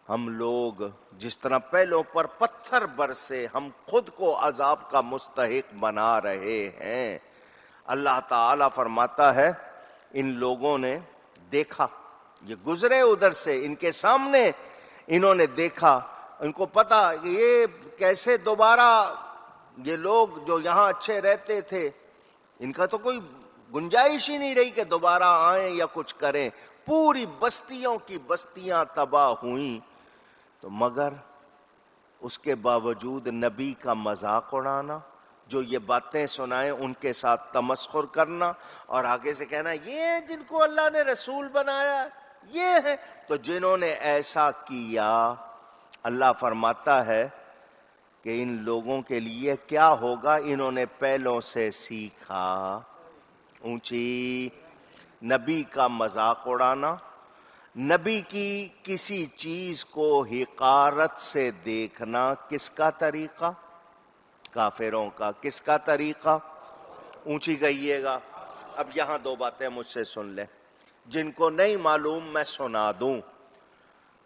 ہم لوگ جس طرح پہلوں پر پتھر برسے ہم خود کو عذاب کا مستحق بنا رہے ہیں۔ اللہ تعالی فرماتا ہے ان لوگوں نے دیکھا، یہ گزرے ادھر سے، ان کے سامنے انہوں نے دیکھا، ان کو پتا کہ یہ کیسے دوبارہ، یہ لوگ جو یہاں اچھے رہتے تھے ان کا تو کوئی گنجائش ہی نہیں رہی کہ دوبارہ آئیں یا کچھ کریں، پوری بستیوں کی بستیاں تباہ ہوئیں۔ تو مگر اس کے باوجود نبی کا مذاق اڑانا، جو یہ باتیں سنائیں ان کے ساتھ تمسخر کرنا، اور آگے سے کہنا یہ جن کو اللہ نے رسول بنایا یہ ہے۔ تو جنہوں نے ایسا کیا، اللہ فرماتا ہے کہ ان لوگوں کے لیے کیا ہوگا، انہوں نے پہلوں سے سیکھا۔ اونچی نبی کا مذاق اڑانا، نبی کی کسی چیز کو حقارت سے دیکھنا، کس کا طریقہ؟ کافروں کا۔ کس کا طریقہ؟ اونچی کہیے گا۔ اب یہاں دو باتیں مجھ سے سن لیں، جن کو نہیں معلوم میں سنا دوں۔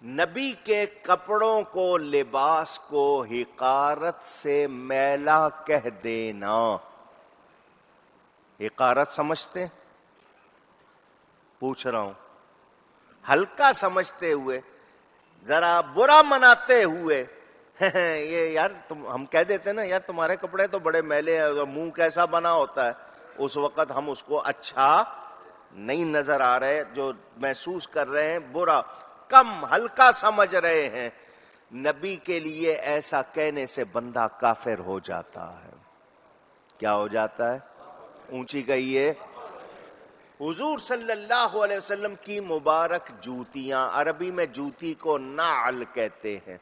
نبی کے کپڑوں کو، لباس کو حقارت سے میلا کہہ دینا، حقارت سمجھتے؟ پوچھ رہا ہوں، ہلکا سمجھتے ہوئے، ذرا برا مناتے ہوئے، یہ یار ہم کہہ دیتے ہیں نا یار تمہارے کپڑے تو بڑے میلے ہیں، منہ کیسا بنا ہوتا ہے، اس وقت ہم اس کو اچھا نہیں نظر آ رہے، جو محسوس کر رہے ہیں برا، کم ہلکا سمجھ رہے ہیں۔ نبی کے لیے ایسا کہنے سے بندہ کافر ہو جاتا ہے۔ کیا ہو جاتا ہے؟ اونچی کہیے۔ حضور صلی اللہ علیہ وسلم کی مبارک جوتیاں، عربی میں جوتی کو نعل کہتے ہیں،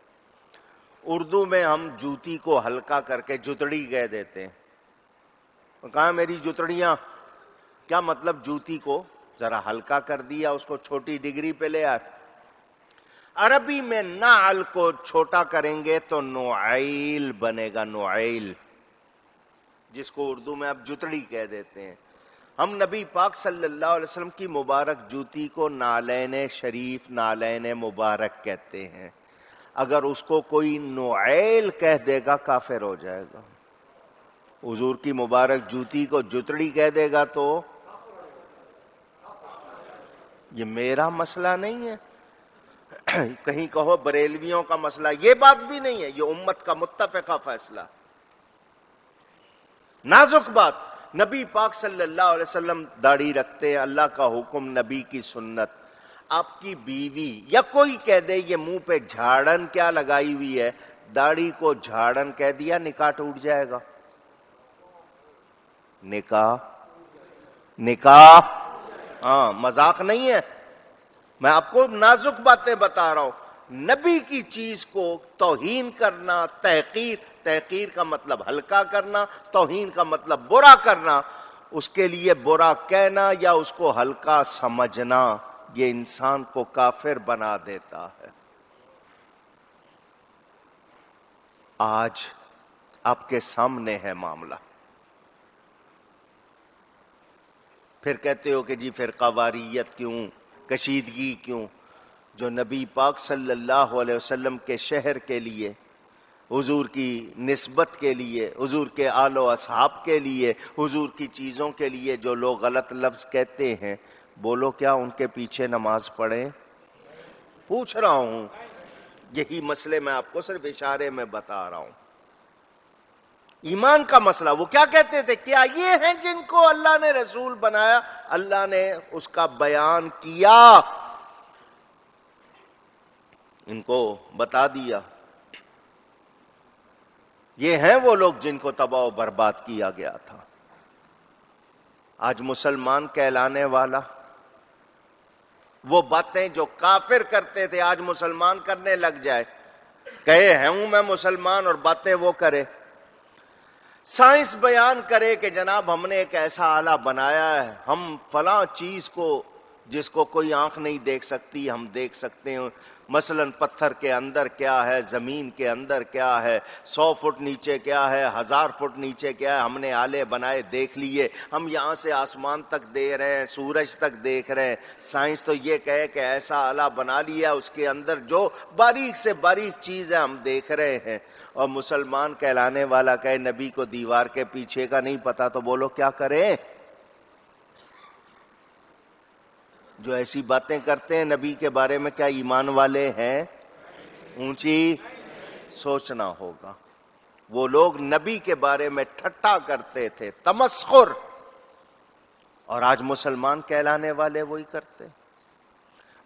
اردو میں ہم جوتی کو ہلکا کر کے جتڑی کہہ دیتے ہیں۔ کہاں میری جتڑیاں؟ کیا مطلب جوتی کو ذرا ہلکا کر دیا، اس کو چھوٹی ڈگری پہ لے آئے۔ عربی میں نعل کو چھوٹا کریں گے تو نعیل بنے گا، نعیل، جس کو اردو میں آپ جتڑی کہہ دیتے ہیں۔ ہم نبی پاک صلی اللہ علیہ وسلم کی مبارک جوتی کو نالین شریف، نالین مبارک کہتے ہیں۔ اگر اس کو کوئی نعیل کہہ دے گا کافر ہو جائے گا۔ حضور کی مبارک جوتی کو جتڑی کہہ دے گا تو یہ میرا مسئلہ نہیں ہے، کہیں کہو بریلویوں کا مسئلہ، یہ بات بھی نہیں ہے، یہ امت کا متفقہ فیصلہ، نازک بات۔ نبی پاک صلی اللہ علیہ وسلم داڑھی رکھتے ہیں، اللہ کا حکم، نبی کی سنت۔ آپ کی بیوی یا کوئی کہہ دے یہ منہ پہ جھاڑن کیا لگائی ہوئی ہے، داڑھی کو جھاڑن کہہ دیا، نکاح ٹوٹ جائے گا۔ نکاح ہاں مذاق نہیں ہے، میں آپ کو نازک باتیں بتا رہا ہوں۔ نبی کی چیز کو توہین کرنا، تحقیر کا مطلب ہلکا کرنا، توہین کا مطلب برا کرنا، اس کے لیے برا کہنا یا اس کو ہلکا سمجھنا، یہ انسان کو کافر بنا دیتا ہے۔ آج آپ کے سامنے ہے معاملہ، پھر کہتے ہو کہ جی فرقہ واریت کیوں، کشیدگی کیوں؟ جو نبی پاک صلی اللہ علیہ وسلم کے شہر کے لیے، حضور کی نسبت کے لیے، حضور کے آل و اصحاب کے لیے، حضور کی چیزوں کے لیے جو لوگ غلط لفظ کہتے ہیں، بولو کیا ان کے پیچھے نماز پڑھیں؟ پوچھ رہا ہوں، یہی مسئلے میں آپ کو صرف اشارے میں بتا رہا ہوں۔ ایمان کا مسئلہ، وہ کیا کہتے تھے؟ کیا یہ ہیں جن کو اللہ نے رسول بنایا؟ اللہ نے اس کا بیان کیا، ان کو بتا دیا، یہ ہیں وہ لوگ جن کو تباہ و برباد کیا گیا تھا۔ آج مسلمان کہلانے والا وہ باتیں جو کافر کرتے تھے آج مسلمان کرنے لگ جائے، کہے ہوں میں مسلمان اور باتیں وہ کرے۔ سائنس بیان کرے کہ جناب ہم نے ایک ایسا آلہ بنایا ہے، ہم فلاں چیز کو جس کو کوئی آنکھ نہیں دیکھ سکتی ہم دیکھ سکتے ہیں، مثلا پتھر کے اندر کیا ہے، زمین کے اندر کیا ہے، 100 فٹ نیچے کیا ہے، 1000 فٹ نیچے کیا ہے، ہم نے آلے بنائے دیکھ لیے، ہم یہاں سے آسمان تک دیکھ رہے ہیں، سورج تک دیکھ رہے ہیں۔ سائنس تو یہ کہے کہ ایسا آلہ بنا لیا، اس کے اندر جو باریک سے باریک چیز ہے ہم دیکھ رہے ہیں، اور مسلمان کہلانے والا کہے نبی کو دیوار کے پیچھے کا نہیں پتا، تو بولو کیا کریں؟ جو ایسی باتیں کرتے ہیں نبی کے بارے میں کیا ایمان والے ہیں؟ اونچی سوچنا ہوگا۔ وہ لوگ نبی کے بارے میں ٹھٹا کرتے تھے، تمسخر، اور آج مسلمان کہلانے والے وہی کرتے ہیں۔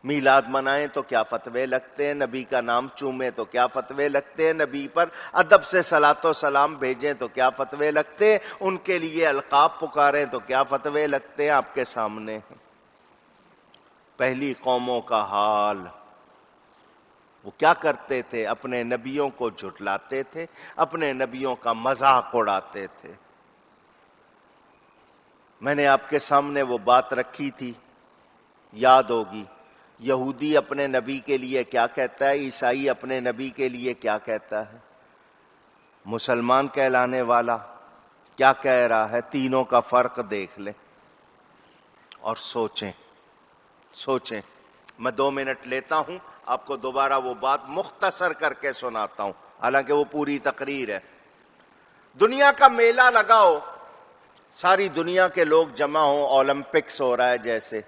میلاد منائیں تو کیا فتوے لگتے ہیں، نبی کا نام چومیں تو کیا فتوے لگتے ہیں، نبی پر ادب سے صلاۃ و سلام بھیجیں تو کیا فتوے لگتے ہیں، ان کے لیے القاب پکاریں تو کیا فتوے لگتے ہیں، آپ کے سامنے ہیں۔ پہلی قوموں کا حال، وہ کیا کرتے تھے؟ اپنے نبیوں کو جھٹلاتے تھے، اپنے نبیوں کا مذاق اڑاتے تھے۔ میں نے آپ کے سامنے وہ بات رکھی تھی، یاد ہوگی، یہودی اپنے نبی کے لیے کیا کہتا ہے، عیسائی اپنے نبی کے لیے کیا کہتا ہے، مسلمان کہلانے والا کیا کہہ رہا ہے، تینوں کا فرق دیکھ لیں اور سوچیں۔ میں 2 منٹ لیتا ہوں، آپ کو دوبارہ وہ بات مختصر کر کے سناتا ہوں، حالانکہ وہ پوری تقریر ہے۔ دنیا کا میلہ لگاؤ، ساری دنیا کے لوگ جمع ہوں، اولمپکس ہو رہا ہے جیسے،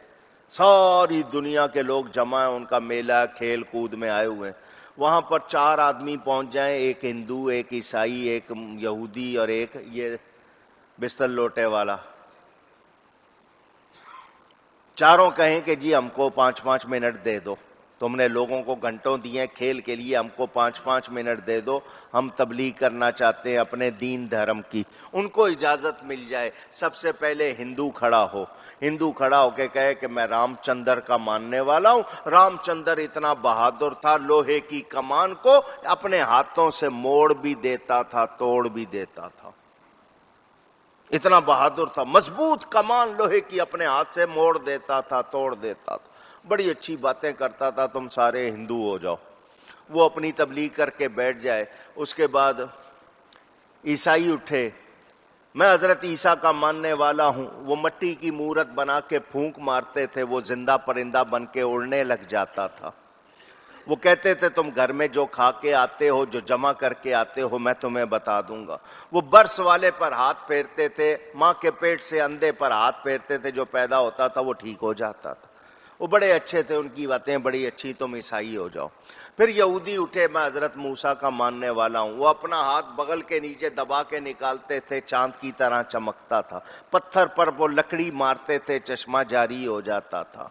ساری دنیا کے لوگ جمع ہیں، ان کا میلہ کھیل کود میں آئے ہوئے ہیں، وہاں پر 4 آدمی پہنچ جائیں، ایک ہندو، ایک عیسائی، ایک یہودی اور ایک یہ بستر لوٹے والا، چاروں کہیں کہ جی ہم کو 5-5 منٹ دے دو، تم نے لوگوں کو گھنٹوں دیے کھیل کے لیے، ہم کو 5-5 منٹ دے دو، ہم تبلیغ کرنا چاہتے ہیں اپنے دین دھرم کی۔ ان کو اجازت مل جائے۔ سب سے پہلے ہندو کھڑا ہو کے کہے کہ میں رام چندر کا ماننے والا ہوں۔ رام چندر اتنا بہادر تھا، لوہے کی کمان کو اپنے ہاتھوں سے موڑ بھی دیتا تھا، توڑ بھی دیتا تھا، اتنا بہادر تھا، مضبوط کمان لوہے کی اپنے ہاتھ سے موڑ دیتا تھا، توڑ دیتا تھا، بڑی اچھی باتیں کرتا تھا، تم سارے ہندو ہو جاؤ۔ وہ اپنی تبلیغ کر کے بیٹھ جائے۔ اس کے بعد عیسائی اٹھے، میں حضرت عیسیٰ کا ماننے والا ہوں۔ وہ مٹی کی مورت بنا کے پھونک مارتے تھے، وہ زندہ پرندہ بن کے اڑنے لگ جاتا تھا۔ وہ کہتے تھے تم گھر میں جو کھا کے آتے ہو، جو جمع کر کے آتے ہو، میں تمہیں بتا دوں گا۔ وہ برس والے پر ہاتھ پھیرتے تھے، ماں کے پیٹ سے اندھے پر ہاتھ پھیرتے تھے، جو پیدا ہوتا تھا وہ ٹھیک ہو جاتا تھا۔ وہ بڑے اچھے تھے، ان کی باتیں بڑی اچھی، تم عیسائی ہو جاؤ۔ پھر یہودی اٹھے، میں حضرت موسیٰ کا ماننے والا ہوں۔ وہ اپنا ہاتھ بغل کے نیچے دبا کے نکالتے تھے، چاند کی طرح چمکتا تھا۔ پتھر پر وہ لکڑی مارتے تھے، چشمہ جاری ہو جاتا تھا۔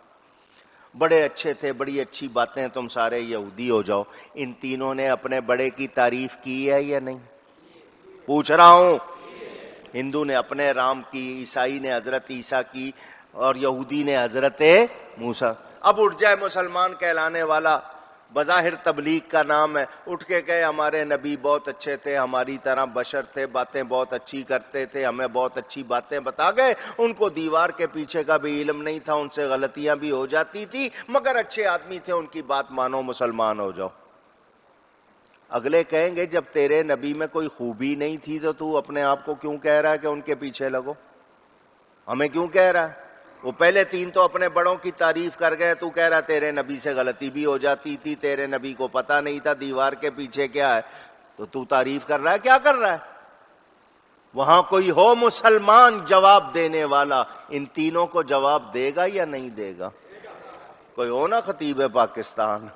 بڑے اچھے تھے، بڑی اچھی باتیں، تم سارے یہودی ہو جاؤ۔ ان تینوں نے اپنے بڑے کی تعریف کی ہے یا نہیں؟ پوچھ رہا ہوں۔ ہندو نے اپنے رام کی، عیسائی نے حضرت عیسیٰ کی، اور یہودی نے حضرت موسیٰ. اب اٹھ جائے مسلمان کہلانے والا، بظاہر تبلیغ کا نام ہے، اٹھ کے کہے ہمارے نبی بہت اچھے تھے، ہماری طرح بشر تھے، باتیں بہت اچھی کرتے تھے، ہمیں بہت اچھی باتیں بتا گئے، ان کو دیوار کے پیچھے کا بھی علم نہیں تھا، ان سے غلطیاں بھی ہو جاتی تھی، مگر اچھے آدمی تھے، ان کی بات مانو، مسلمان ہو جاؤ. اگلے کہیں گے جب تیرے نبی میں کوئی خوبی نہیں تھی تو اپنے آپ کو کیوں کہہ رہا ہے کہ ان کے پیچھے لگو؟ ہمیں کیوں کہہ رہا ہے؟ وہ پہلے تین تو اپنے بڑوں کی تعریف کر گئے، تو کہہ رہا تیرے نبی سے غلطی بھی ہو جاتی تھی، تیرے نبی کو پتہ نہیں تھا دیوار کے پیچھے کیا ہے، تو تعریف کر رہا ہے، کیا کر رہا ہے؟ وہاں کوئی ہو مسلمان جواب دینے والا، ان تینوں کو جواب دے گا یا نہیں دے گا؟ کوئی ہو نا خطیب پاکستان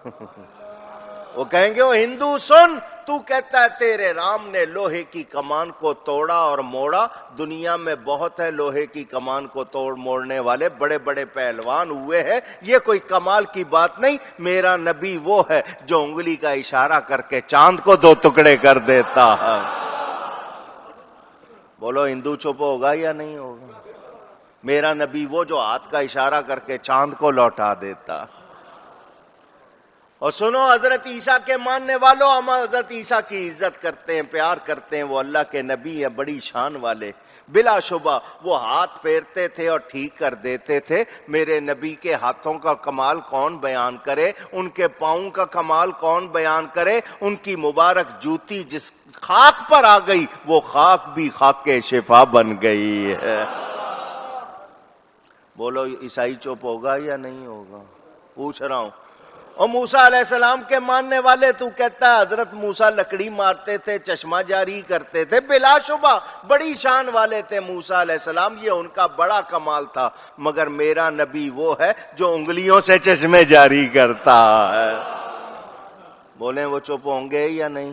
وہ کہیں گے وہ ہندو سن، تو کہتا ہے تیرے رام نے لوہے کی کمان کو توڑا اور موڑا، دنیا میں بہت ہے لوہے کی کمان کو توڑ موڑنے والے، بڑے بڑے پہلوان ہوئے ہیں، یہ کوئی کمال کی بات نہیں. میرا نبی وہ ہے جو انگلی کا اشارہ کر کے چاند کو دو ٹکڑے کر دیتا ہے. بولو ہندو چپ ہوگا یا نہیں ہوگا؟ میرا نبی وہ جو ہاتھ کا اشارہ کر کے چاند کو لوٹا دیتا. اور سنو حضرت عیسیٰ کے ماننے والوں، ہم حضرت عیسیٰ کی عزت کرتے ہیں، پیار کرتے ہیں، وہ اللہ کے نبی ہیں، بڑی شان والے. بلا شبہ وہ ہاتھ پھیرتے تھے اور ٹھیک کر دیتے تھے. میرے نبی کے ہاتھوں کا کمال کون بیان کرے، ان کے پاؤں کا کمال کون بیان کرے. ان کی مبارک جوتی جس خاک پر آ گئی وہ خاک بھی خاک کے شفا بن گئی ہے. بولو عیسائی چپ ہوگا یا نہیں ہوگا؟ پوچھ رہا ہوں. اور موسیٰ علیہ السلام کے ماننے والے، تو کہتا ہے حضرت موسیٰ لکڑی مارتے تھے، چشمہ جاری کرتے تھے، بلا شبہ بڑی شان والے تھے موسیٰ علیہ السلام، یہ ان کا بڑا کمال تھا، مگر میرا نبی وہ ہے جو انگلیوں سے چشمے جاری کرتا ہے. بولیں وہ چپ ہوں گے یا نہیں؟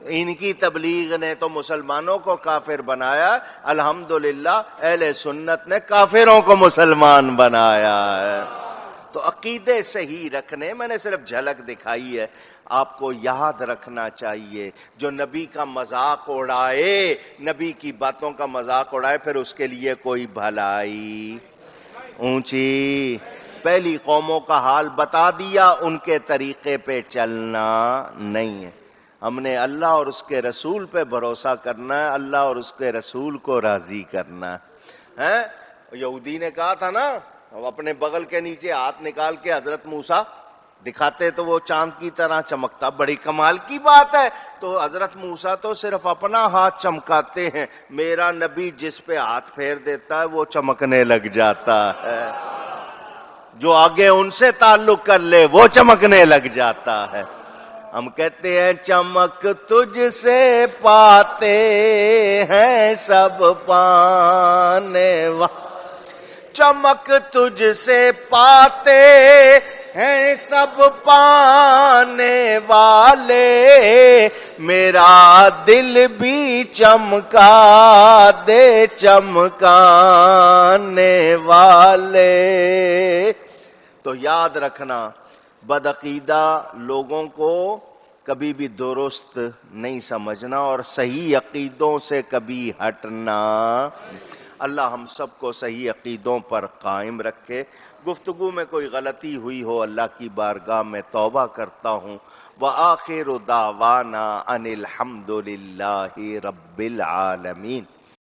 ان کی تبلیغ نے تو مسلمانوں کو کافر بنایا، الحمدللہ اہل سنت نے کافروں کو مسلمان بنایا ہے. تو عقیدے صحیح رکھنے، میں نے صرف جھلک دکھائی ہے، آپ کو یاد رکھنا چاہیے جو نبی کا مذاق اڑائے، نبی کی باتوں کا مذاق اڑائے، پھر اس کے لیے کوئی بھلائی اونچی. پہلی قوموں کا حال بتا دیا، ان کے طریقے پہ چلنا نہیں ہے. ہم نے اللہ اور اس کے رسول پہ بھروسہ کرنا ہے، اللہ اور اس کے رسول کو راضی کرنا ہے. یہودی نے کہا تھا نا، اپنے بغل کے نیچے ہاتھ نکال کے حضرت موسیٰ دکھاتے تو وہ چاند کی طرح چمکتا، بڑی کمال کی بات ہے. تو حضرت موسیٰ تو صرف اپنا ہاتھ چمکاتے ہیں، میرا نبی جس پہ ہاتھ پھیر دیتا ہے وہ چمکنے لگ جاتا ہے. جو آگے ان سے تعلق کر لے وہ چمکنے لگ جاتا ہے. ہم کہتے ہیں چمک تجھ سے پاتے ہیں سب پانے والے، چمک تجھ سے پاتے ہیں سب پانے والے، میرا دل بھی چمکا دے چمکانے والے. تو یاد رکھنا، بدعقیدہ لوگوں کو کبھی بھی درست نہیں سمجھنا اور صحیح عقیدوں سے کبھی ہٹنا. اللہ ہم سب کو صحیح عقیدوں پر قائم رکھے. گفتگو میں کوئی غلطی ہوئی ہو اللہ کی بارگاہ میں توبہ کرتا ہوں. وآخر دعوانا ان الحمد للہ رب العالمین.